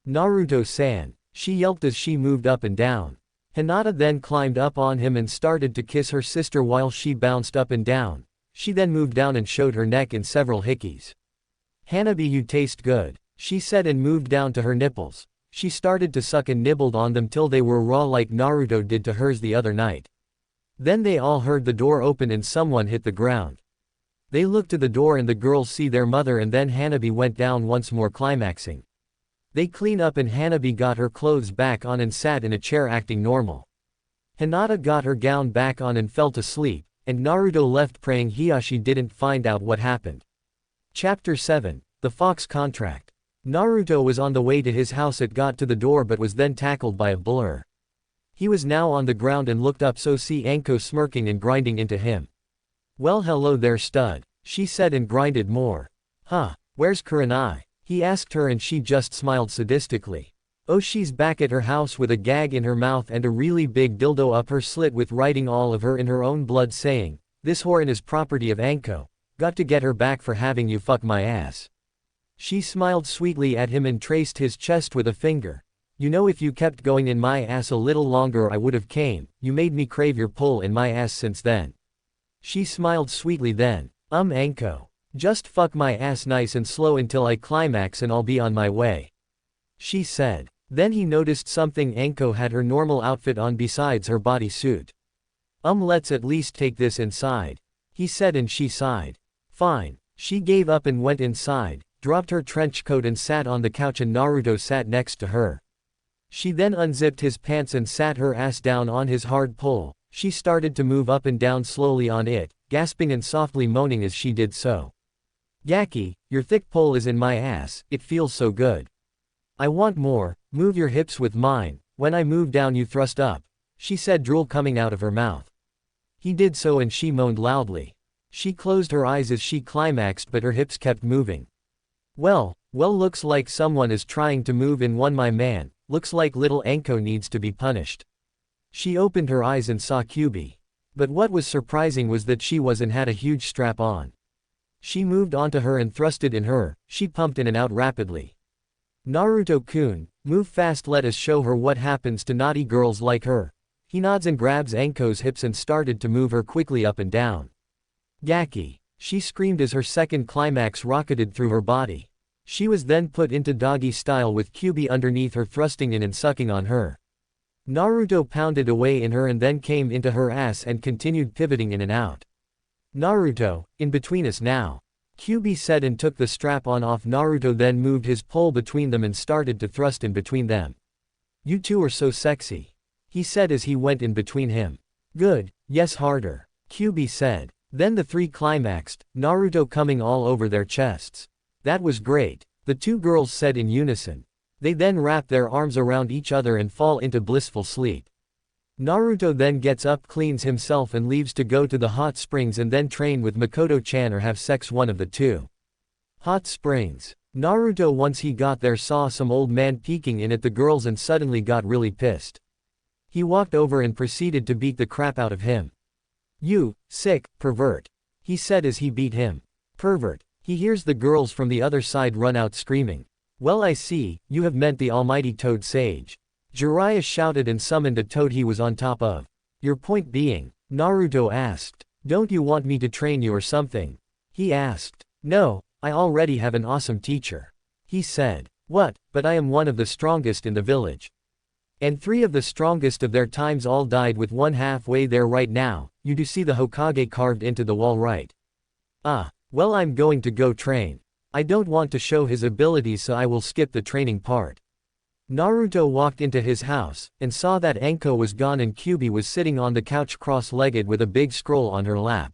[SPEAKER 1] Naruto-san, she yelped as she moved up and down. Hinata then climbed up on him and started to kiss her sister while she bounced up and down. She then moved down and showed her neck in several hickeys. Hanabi, you taste good, she said and moved down to her nipples. She started to suck and nibbled on them till they were raw like Naruto did to hers the other night. Then they all heard the door open and someone hit the ground. They looked to the door and the girls see their mother, and then Hanabi went down once more, climaxing. They clean up and Hanabi got her clothes back on and sat in a chair acting normal. Hinata got her gown back on and fell to sleep, and Naruto left praying Hiyashi didn't find out what happened. Chapter 7, The Fox Contract. Naruto was on the way to his house. It got to the door but was then tackled by a blur. He was now on the ground and looked up, so see Anko smirking and grinding into him. Well, hello there, stud, she said and grinded more. Huh, where's Kurenai? He asked her and she just smiled sadistically. Oh, she's back at her house with a gag in her mouth and a really big dildo up her slit with writing all of her in her own blood saying, "This whorein is property of Anko. Got to get her back for having you fuck my ass." She smiled sweetly at him and traced his chest with a finger. You know, if you kept going in my ass a little longer I would have came. You made me crave your pull in my ass since then. She smiled sweetly then. Anko. Just fuck my ass nice and slow until I climax and I'll be on my way. She said. Then he noticed something. Anko had her normal outfit on besides her bodysuit. Let's at least take this inside, he said, and she sighed. Fine. She gave up and went inside, dropped her trench coat and sat on the couch, and Naruto sat next to her. She then unzipped his pants and sat her ass down on his hard pole. She started to move up and down slowly on it, gasping and softly moaning as she did so. Yaki, your thick pole is in my ass, it feels so good. I want more, move your hips with mine, when I move down you thrust up, she said, drool coming out of her mouth. He did so and she moaned loudly. She closed her eyes as she climaxed but her hips kept moving. Well, looks like someone is trying to move in one, my man, looks like little Anko needs to be punished. She opened her eyes and saw Kyuubi. But what was surprising was that she had a huge strap on. She moved onto her and thrusted in her, she pumped in and out rapidly. Naruto-kun, move fast, let us show her what happens to naughty girls like her. He nods and grabs Anko's hips and started to move her quickly up and down. Yaki, she screamed as her second climax rocketed through her body. She was then put into doggy style with Kyuubi underneath her thrusting in and sucking on her. Naruto pounded away in her and then came into her ass and continued pivoting in and out. Naruto, in between us now, Kyuubi said and took the strap on off. Naruto then moved his pole between them and started to thrust in between them. You two are so sexy, he said as he went in between him. Good, yes, harder, Kyuubi said. Then the three climaxed, Naruto coming all over their chests. That was great, the two girls said in unison. They then wrap their arms around each other and fall into blissful sleep. Naruto then gets up, cleans himself and leaves to go to the hot springs and then train with Makoto-chan or have sex, one of the two. Hot springs. Naruto, once he got there, saw some old man peeking in at the girls and suddenly got really pissed. He walked over and proceeded to beat the crap out of him. You, sick, pervert. He said as he beat him. Pervert. He hears the girls from the other side run out screaming. Well, I see, you have met the almighty Toad Sage. Jiraiya shouted and summoned a toad he was on top of. Your point being? Naruto asked. Don't you want me to train you or something? He asked. No, I already have an awesome teacher. He said. What, but I am one of the strongest in the village. And 3 of the strongest of their times all died with one halfway there right now. You do see the Hokage carved into the wall, right? Ah, well, I'm going to go train. I don't want to show his abilities, so I will skip the training part. Naruto walked into his house, and saw that Anko was gone and Kyuubi was sitting on the couch cross-legged with a big scroll on her lap.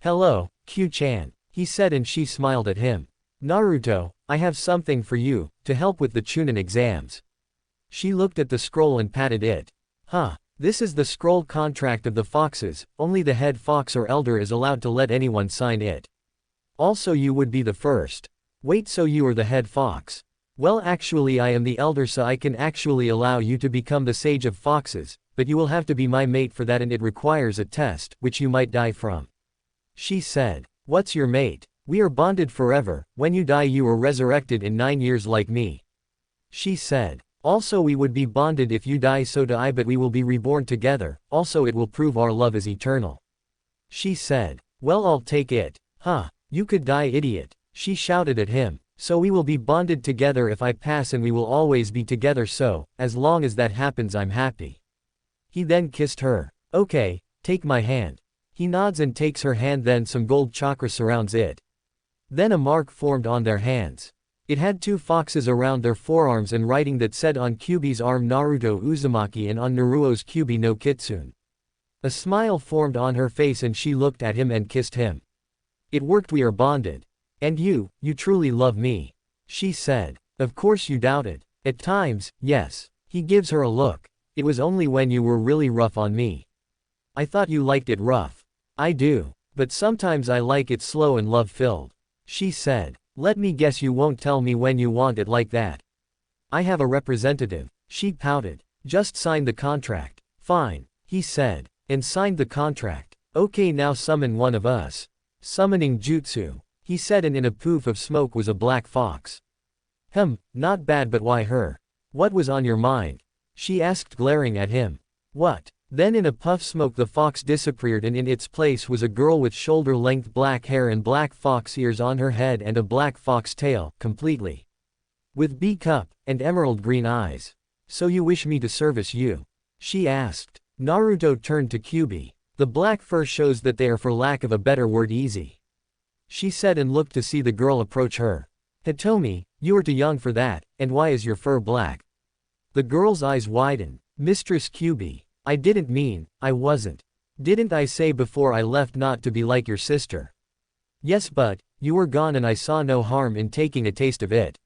[SPEAKER 1] Hello, Q-chan, he said, and she smiled at him. Naruto, I have something for you, to help with the Chunin exams. She looked at the scroll and patted it. Huh, this is the scroll contract of the foxes, only the head fox or elder is allowed to let anyone sign it. Also you would be the first. Wait, so you are the head fox? Well, actually I am the elder, so I can actually allow you to become the sage of foxes, but you will have to be my mate for that, and it requires a test, which you might die from. She said. What's your mate? We are bonded forever, when you die you are resurrected in 9 years like me. She said. Also we would be bonded if you die, so do I, but we will be reborn together, also it will prove our love is eternal. She said. Well, I'll take it. Huh, you could die, idiot. She shouted at him. So we will be bonded together if I pass, and we will always be together, so, as long as that happens I'm happy. He then kissed her. Okay, take my hand. He nods and takes her hand, then some gold chakra surrounds it. Then a mark formed on their hands. It had 2 foxes around their forearms and writing that said on Kyuubi's arm Naruto Uzumaki and on Naruto's Kyuubi no Kitsune. A smile formed on her face and she looked at him and kissed him. It worked, we are bonded. And you truly love me. She said. Of course you doubted. At times, yes. He gives her a look. It was only when you were really rough on me. I thought you liked it rough. I do. But sometimes I like it slow and love-filled. She said. Let me guess, you won't tell me when you want it like that. I have a representative. She pouted. Just sign the contract. Fine. He said. And signed the contract. Okay, now summon one of us. Summoning jutsu. He said, and in a poof of smoke was a black fox. Not bad, but why her? What was on your mind? She asked, glaring at him. What? Then in a puff smoke the fox disappeared, and in its place was a girl with shoulder-length black hair and black fox ears on her head and a black fox tail, completely. With B-cup, and emerald green eyes. So you wish me to service you? She asked. Naruto turned to Kyuubi. The black fur shows that they are, for lack of a better word, easy. She said, and looked to see the girl approach her. Hitomi, you are too young for that, and why is your fur black? The girl's eyes widened. Mistress Kyuubi, I didn't mean, I wasn't. Didn't I say before I left not to be like your sister? Yes, but, you were gone and I saw no harm in taking a taste of it.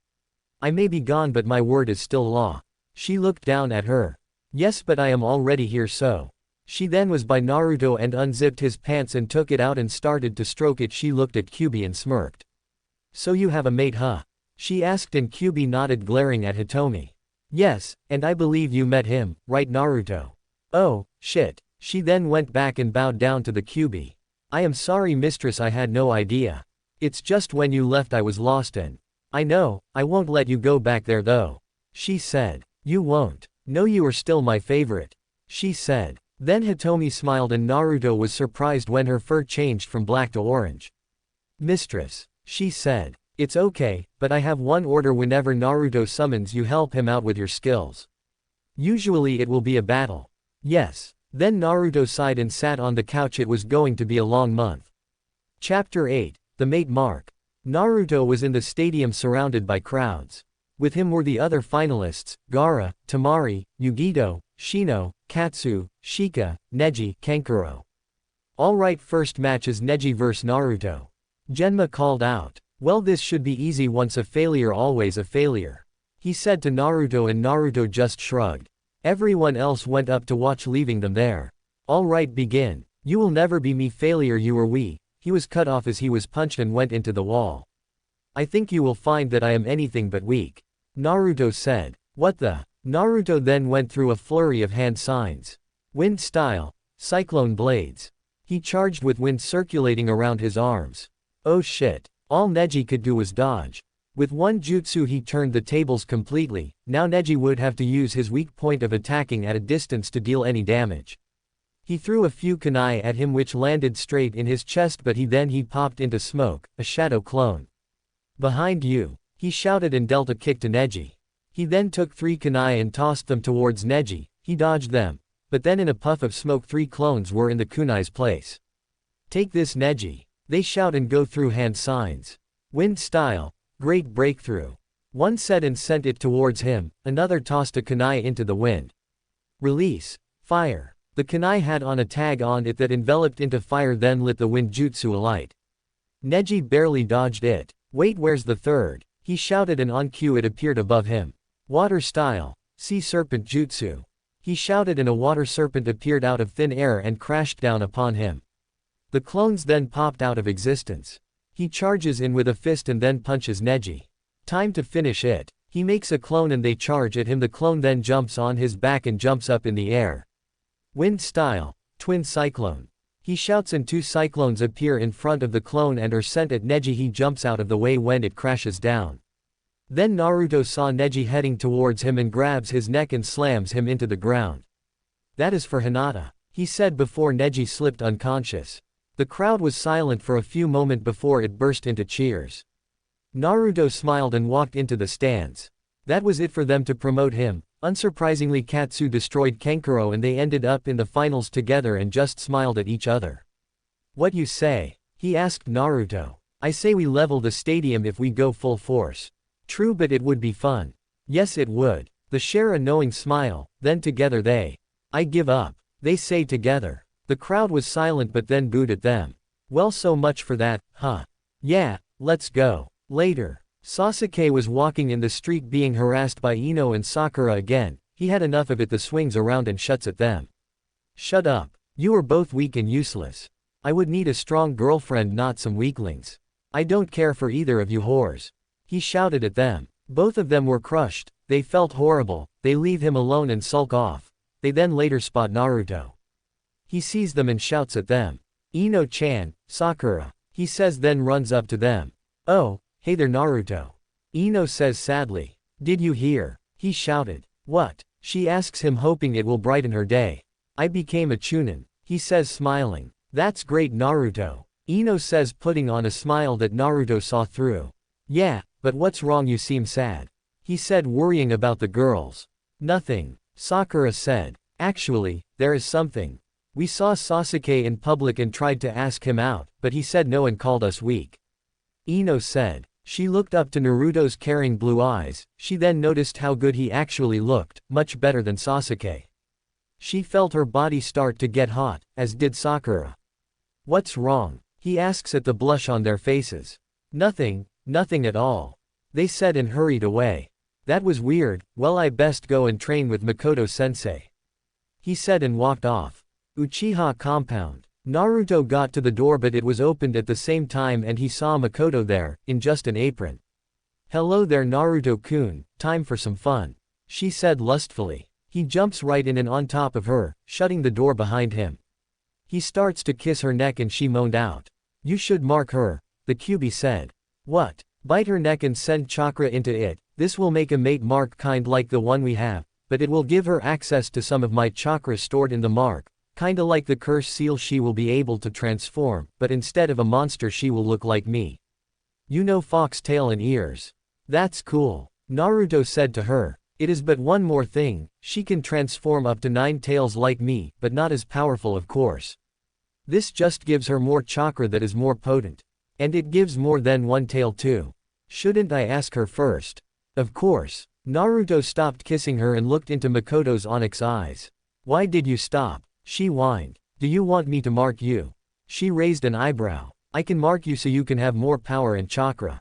[SPEAKER 1] I may be gone, but my word is still law. She looked down at her. Yes, but I am already here, so. She then was by Naruto and unzipped his pants and took it out and started to stroke it. She looked at Kyuubi and smirked. So you have a mate, huh? She asked, and Kyuubi nodded, glaring at Hitomi. Yes, and I believe you met him, right, Naruto? Oh, shit. She then went back and bowed down to the Kyuubi. I am sorry, mistress, I had no idea. It's just when you left I was lost, and I know, I won't let you go back there though. She said. You won't. No, you are still my favorite. She said. Then Hitomi smiled, and Naruto was surprised when her fur changed from black to orange. Mistress. She said. It's okay, but I have one order. Whenever Naruto summons you, help him out with your skills. Usually it will be a battle. Yes. Then Naruto sighed and sat on the couch. It was going to be a long month. Chapter 8. The Mate Mark. Naruto was in the stadium surrounded by crowds. With him were the other finalists, Gaara, Temari, Yugito, Shino, Katsu, Shika, Neji, Kankuro. Alright, first match is Neji vs Naruto. Genma called out. Well, this should be easy, once a failure always a failure. He said to Naruto, and Naruto just shrugged. Everyone else went up to watch, leaving them there. Alright, begin. You will never be me, failure, you are we. He was cut off as he was punched and went into the wall. I think you will find that I am anything but weak. Naruto said. What the? Naruto then went through a flurry of hand signs. Wind style. Cyclone blades. He charged with wind circulating around his arms. Oh shit. All Neji could do was dodge. With one jutsu he turned the tables completely. Now Neji would have to use his weak point of attacking at a distance to deal any damage. He threw a few kunai at him which landed straight in his chest, but he popped into smoke, a shadow clone. Behind you. He shouted and dealt a kick to Neji. He then took 3 kunai and tossed them towards Neji. He dodged them. But then in a puff of smoke 3 clones were in the kunai's place. Take this Neji. They shout and go through hand signs. Wind style. Great breakthrough. One said and sent it towards him, another tossed a kunai into the wind. Release. Fire. The kunai had on a tag on it that enveloped into fire then lit the wind jutsu alight. Neji barely dodged it. Wait, where's the third? He shouted and on cue it appeared above him. Water style. Sea serpent jutsu. He shouted and a water serpent appeared out of thin air and crashed down upon him. The clones then popped out of existence. He charges in with a fist and then punches Neji. Time to finish it. He makes a clone and they charge at him. The clone then jumps on his back and jumps up in the air. Wind style. Twin cyclone. He shouts and 2 cyclones appear in front of the clone and are sent at Neji. He jumps out of the way when it crashes down. Then Naruto saw Neji heading towards him and grabs his neck and slams him into the ground. That is for Hinata, he said before Neji slipped unconscious. The crowd was silent for a few moments before it burst into cheers. Naruto smiled and walked into the stands. That was it for them to promote him. Unsurprisingly, Katsu destroyed Kankuro and they ended up in the finals together and just smiled at each other. What you say? He asked Naruto. I say we level the stadium if we go full force. True, but it would be fun. Yes, it would. They share a knowing smile, then together they. I give up. They say together. The crowd was silent but then booed at them. Well, so much for that, huh? Yeah, let's go. Later. Sasuke was walking in the street being harassed by Ino and Sakura again. He had enough of it. The swings around and shuts at them. Shut up. You are both weak and useless. I would need a strong girlfriend, not some weaklings. I don't care for either of you whores. He shouted at them. Both of them were crushed. They felt horrible. They leave him alone and sulk off. They then later spot Naruto. He sees them and shouts at them. Ino-chan, Sakura. He says then runs up to them. Oh, hey there Naruto. Ino says sadly. Did you hear? He shouted. What? She asks him hoping it will brighten her day. I became a chunin. He says smiling. That's great Naruto. Ino says putting on a smile that Naruto saw through. Yeah, but what's wrong, you seem sad. He said worrying about the girls. Nothing. Sakura said. Actually, there is something. We saw Sasuke in public and tried to ask him out, but he said no and called us weak. Ino said. She looked up to Naruto's caring blue eyes. She then noticed how good he actually looked, much better than Sasuke. She felt her body start to get hot, as did Sakura. What's wrong? He asks at the blush on their faces. Nothing, nothing at all. They said and hurried away. That was weird. Well, I best go and train with Makoto-sensei. He said and walked off. Uchiha compound. Naruto got to the door but it was opened at the same time and he saw Makoto there, in just an apron. Hello there Naruto-kun, time for some fun. She said lustfully. He jumps right in and on top of her, shutting the door behind him. He starts to kiss her neck and she moaned out. You should mark her, the Kyuubi said. What? Bite her neck and send chakra into it. This will make a mate mark kind like the one we have, but it will give her access to some of my chakra stored in the mark. Kinda like the curse seal. She will be able to transform, but instead of a monster she will look like me. You know, fox tail and ears. That's cool. Naruto said to her. It is but one more thing, she can transform up to 9 tails like me, but not as powerful of course. This just gives her more chakra that is more potent. And it gives more than 1 tail too. Shouldn't I ask her first? Of course. Naruto stopped kissing her and looked into Makoto's onyx eyes. Why did you stop? She whined. Do you want me to mark you? She raised an eyebrow. I can mark you so you can have more power and chakra.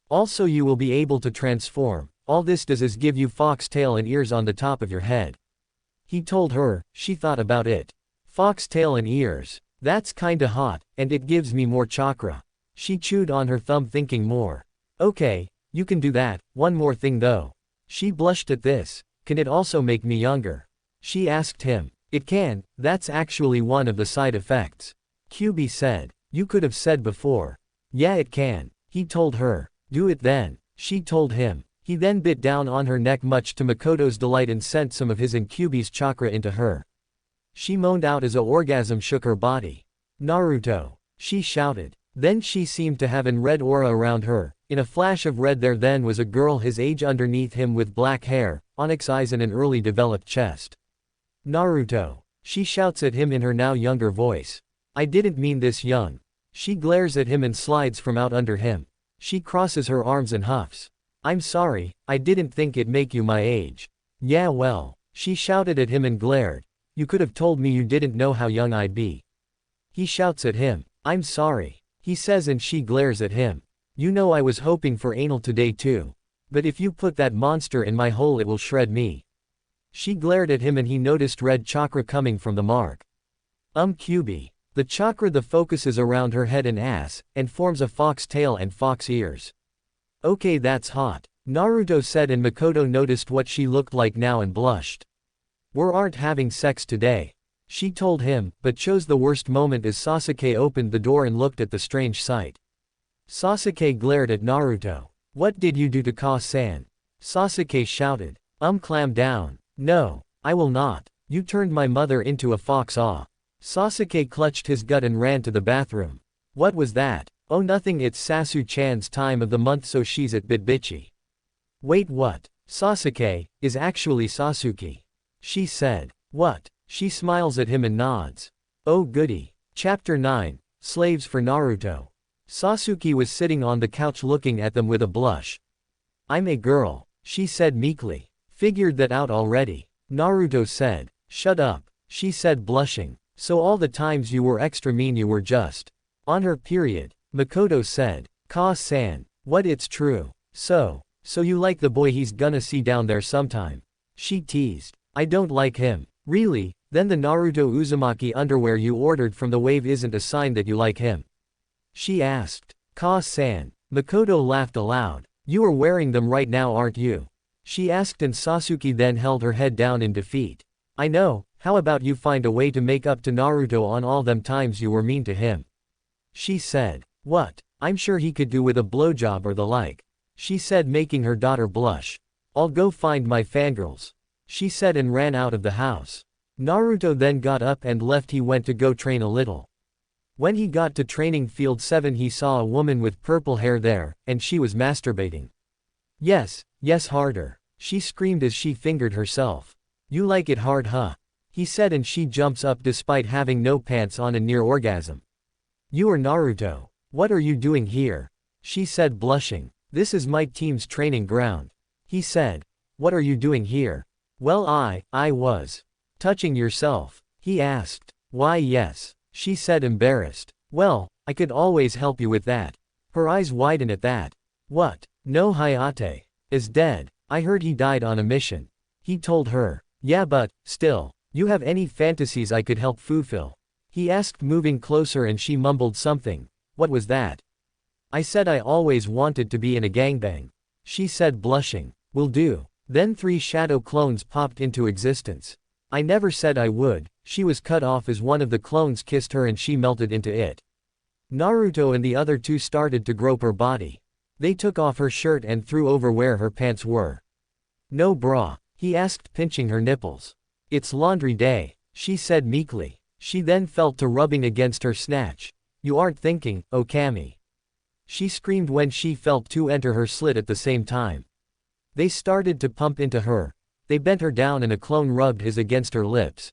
[SPEAKER 1] Also you will be able to transform. All this does is give you fox tail and ears on the top of your head. He told her. She thought about it. Fox tail and ears. That's kinda hot, and it gives me more chakra. She chewed on her thumb thinking more. Okay, you can do that. One more thing though. She blushed at this. Can it also make me younger? She asked him. It can. That's actually one of the side effects. Kyuubi said. You could have said before. Yeah, it can. He told her. Do it then. She told him. He then bit down on her neck much to Makoto's delight and sent some of his and Kyuubi's chakra into her. She moaned out as a orgasm shook her body. Naruto. She shouted. Then she seemed to have an red aura around her. In a flash of red there then was a girl his age underneath him with black hair, onyx eyes and an early developed chest. Naruto. She shouts at him in her now younger voice. I didn't mean this young. She glares at him and slides from out under him. She crosses her arms and huffs. I'm sorry, I didn't think it'd make you my age. Yeah well. She shouted at him and glared. You could have told me you didn't know how young I'd be. He shouts at him. I'm sorry. He says and she glares at him. You know I was hoping for anal today too. But if you put that monster in my hole it will shred me. She glared at him and he noticed red chakra coming from the mark. Kyuubi. The chakra the focuses around her head and ass, and forms a fox tail and fox ears. Okay that's hot. Naruto said and Makoto noticed what she looked like now and blushed. We aren't having sex today. She told him, but chose the worst moment as Sasuke opened the door and looked at the strange sight. Sasuke glared at Naruto. What did you do to Ka-san? Sasuke shouted. Clam down. No. I will not. You turned my mother into a fox Sasuke clutched his gut and ran to the bathroom. What was that? Oh nothing it's Sasu-chan's time of the month so she's a bit bitchy. Wait what? Sasuke, is actually Sasuke. She said. What? She smiles at him and nods. Oh goody. Chapter 9, Slaves for Naruto. Sasuke was sitting on the couch looking at them with a blush. I'm a girl, she said meekly. Figured that out already. Naruto said. Shut up, she said blushing. So all the times you were extra mean you were just on her period. Makoto said. Ka-san. What it's true. So you like the boy he's gonna see down there sometime. She teased. I don't like him. Really? Then the Naruto Uzumaki underwear you ordered from the wave isn't a sign that you like him. She asked. Ka-san. Makoto laughed aloud. You are wearing them right now aren't you? She asked and Sasuke then held her head down in defeat. I know, how about you find a way to make up to Naruto on all them times you were mean to him? She said. What? I'm sure he could do with a blowjob or the like. She said making her daughter blush. I'll go find my fangirls. She said and ran out of the house. Naruto then got up and left. He went to go train a little. When he got to training field 7 he saw a woman with purple hair there, and she was masturbating. Yes, harder. She screamed as she fingered herself. You like it hard huh? He said and she jumps up despite having no pants on and near orgasm. You are Naruto. What are you doing here? She said blushing. This is my team's training ground. He said. What are you doing here? Well I was. Touching yourself? He asked. Why yes. She said embarrassed. Well, I could always help you with that. Her eyes widen at that. What? No Hayate is dead. I heard he died on a mission. He told her. Yeah but, still, you have any fantasies I could help fulfill? He asked moving closer and she mumbled something. What was that? I said I always wanted to be in a gangbang. She said blushing. Will do. Then 3 shadow clones popped into existence. I never said I would. She was cut off as one of the clones kissed her and she melted into it. Naruto and the other 2 started to grope her body. They took off her shirt and threw over where her pants were. No bra? He asked pinching her nipples. It's laundry day, she said meekly. She then felt to rubbing against her snatch. You aren't thinking, oh Kami. She screamed when she felt 2 enter her slit at the same time. They started to pump into her. They bent her down and a clone rubbed his against her lips.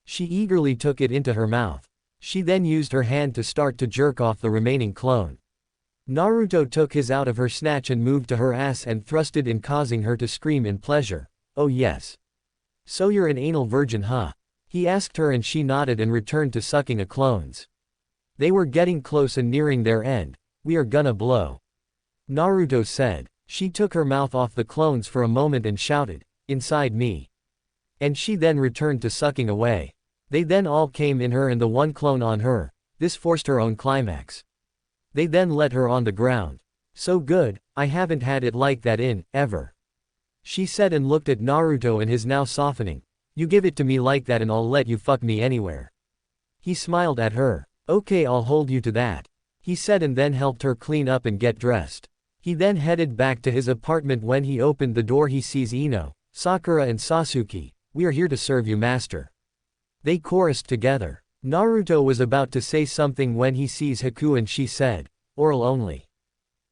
[SPEAKER 1] She eagerly took it into her mouth. She then used her hand to start to jerk off the remaining clone. Naruto took his out of her snatch and moved to her ass and thrust it in causing her to scream in pleasure. Oh yes. So you're an anal virgin huh? He asked her and she nodded and returned to sucking a clones. They were getting close and nearing their end. We are gonna blow. Naruto said. She took her mouth off the clones for a moment and shouted, inside me. And she then returned to sucking away. They then all came in her and the 1 clone on her. This forced her own climax. They then let her on the ground. So good, I haven't had it like that in, ever. She said and looked at Naruto and his now softening. You give it to me like that and I'll let you fuck me anywhere. He smiled at her. Okay, I'll hold you to that, he said and then helped her clean up and get dressed. He then headed back to his apartment. When he opened the door he sees Ino, Sakura and Sasuke. We are here to serve you, master. They chorused together. Naruto was about to say something when he sees Haku and she said, oral only.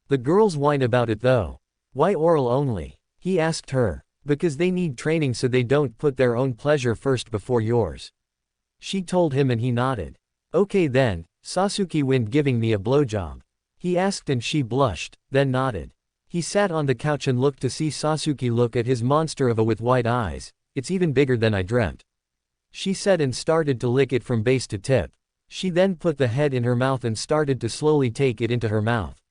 [SPEAKER 1] The girls whine about it though. Why oral only? He asked her. Because they need training so they don't put their own pleasure first before yours. She told him and he nodded. Okay then, Sasuke wind giving me a blowjob? He asked and she blushed, then nodded. He sat on the couch and looked to see Sasuke look at his monster of a with white eyes. It's even bigger than I dreamt, she said and started to lick it from base to tip. She then put the head in her mouth and started to slowly take it into her mouth.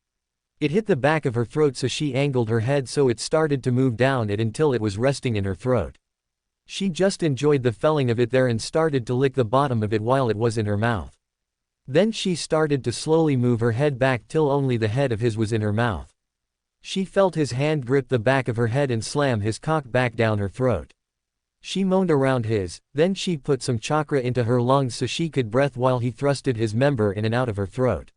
[SPEAKER 1] It hit the back of her throat so she angled her head so it started to move down it until it was resting in her throat. She just enjoyed the feeling of it there and started to lick the bottom of it while it was in her mouth. Then she started to slowly move her head back till only the head of his was in her mouth. She felt his hand grip the back of her head and slam his cock back down her throat. She moaned around his, then she put some chakra into her lungs so she could breathe while he thrusted his member in and out of her throat.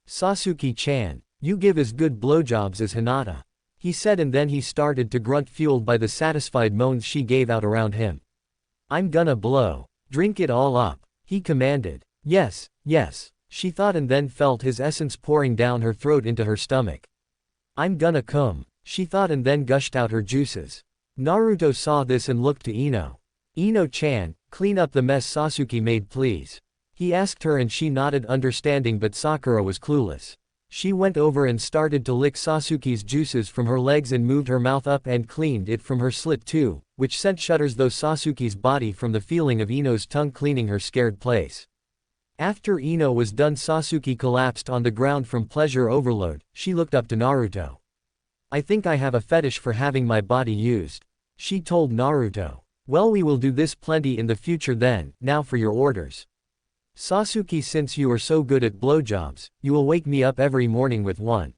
[SPEAKER 1] Sasuke-chan, you give as good blowjobs as Hinata, he said and then he started to grunt fueled by the satisfied moans she gave out around him. I'm gonna blow. Drink it all up, he commanded. Yes, yes, she thought and then felt his essence pouring down her throat into her stomach. I'm gonna come, she thought and then gushed out her juices. Naruto saw this and looked to Ino. Ino-chan, clean up the mess Sasuke made please. He asked her and she nodded understanding but Sakura was clueless. She went over and started to lick Sasuke's juices from her legs and moved her mouth up and cleaned it from her slit too, which sent shudders through Sasuke's body from the feeling of Ino's tongue cleaning her scared place. After Ino was done Sasuke collapsed on the ground from pleasure overload. She looked up to Naruto. I think I have a fetish for having my body used, she told Naruto. Well, we will do this plenty in the future then. Now for your orders. Sasuke, since you are so good at blowjobs, you will wake me up every morning with one.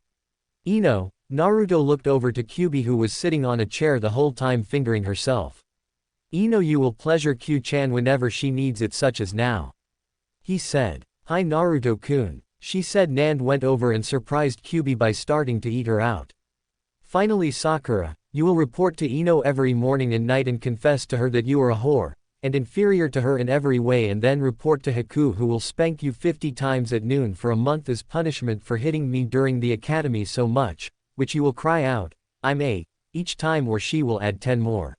[SPEAKER 1] Ino, Naruto looked over to Kyuubi who was sitting on a chair the whole time fingering herself. Ino, you will pleasure Q-chan whenever she needs it such as now, he said. Hi Naruto-kun, she said and went over and surprised Kyuubi by starting to eat her out. Finally Sakura, you will report to Ino every morning and night and confess to her that you are a whore, and inferior to her in every way, and then report to Haku who will spank you 50 times at noon for a month as punishment for hitting me during the academy so much, which you will cry out, I'm a, each time, or she will add 10 more.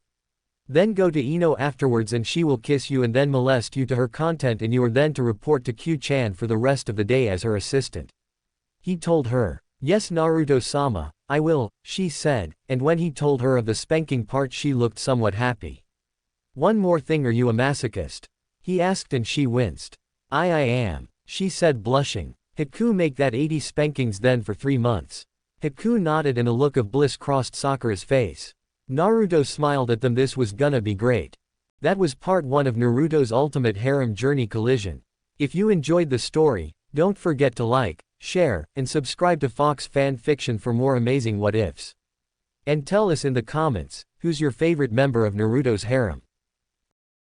[SPEAKER 1] Then go to Ino afterwards and she will kiss you and then molest you to her content and you are then to report to Q-chan for the rest of the day as her assistant. He told her. Yes Naruto-sama, I will, she said, and when he told her of the spanking part she looked somewhat happy. One more thing, are you a masochist? He asked and she winced. I am, she said blushing. Haku, make that 80 spankings then for 3 months. Haku nodded and a look of bliss crossed Sakura's face. Naruto smiled at them. This was gonna be great. That was part 1 of Naruto's Ultimate Harem Journey Collision. If you enjoyed the story, don't forget to like, share, and subscribe to Fox Fan Fiction for more amazing what-ifs. And tell us in the comments, who's your favorite member of Naruto's harem.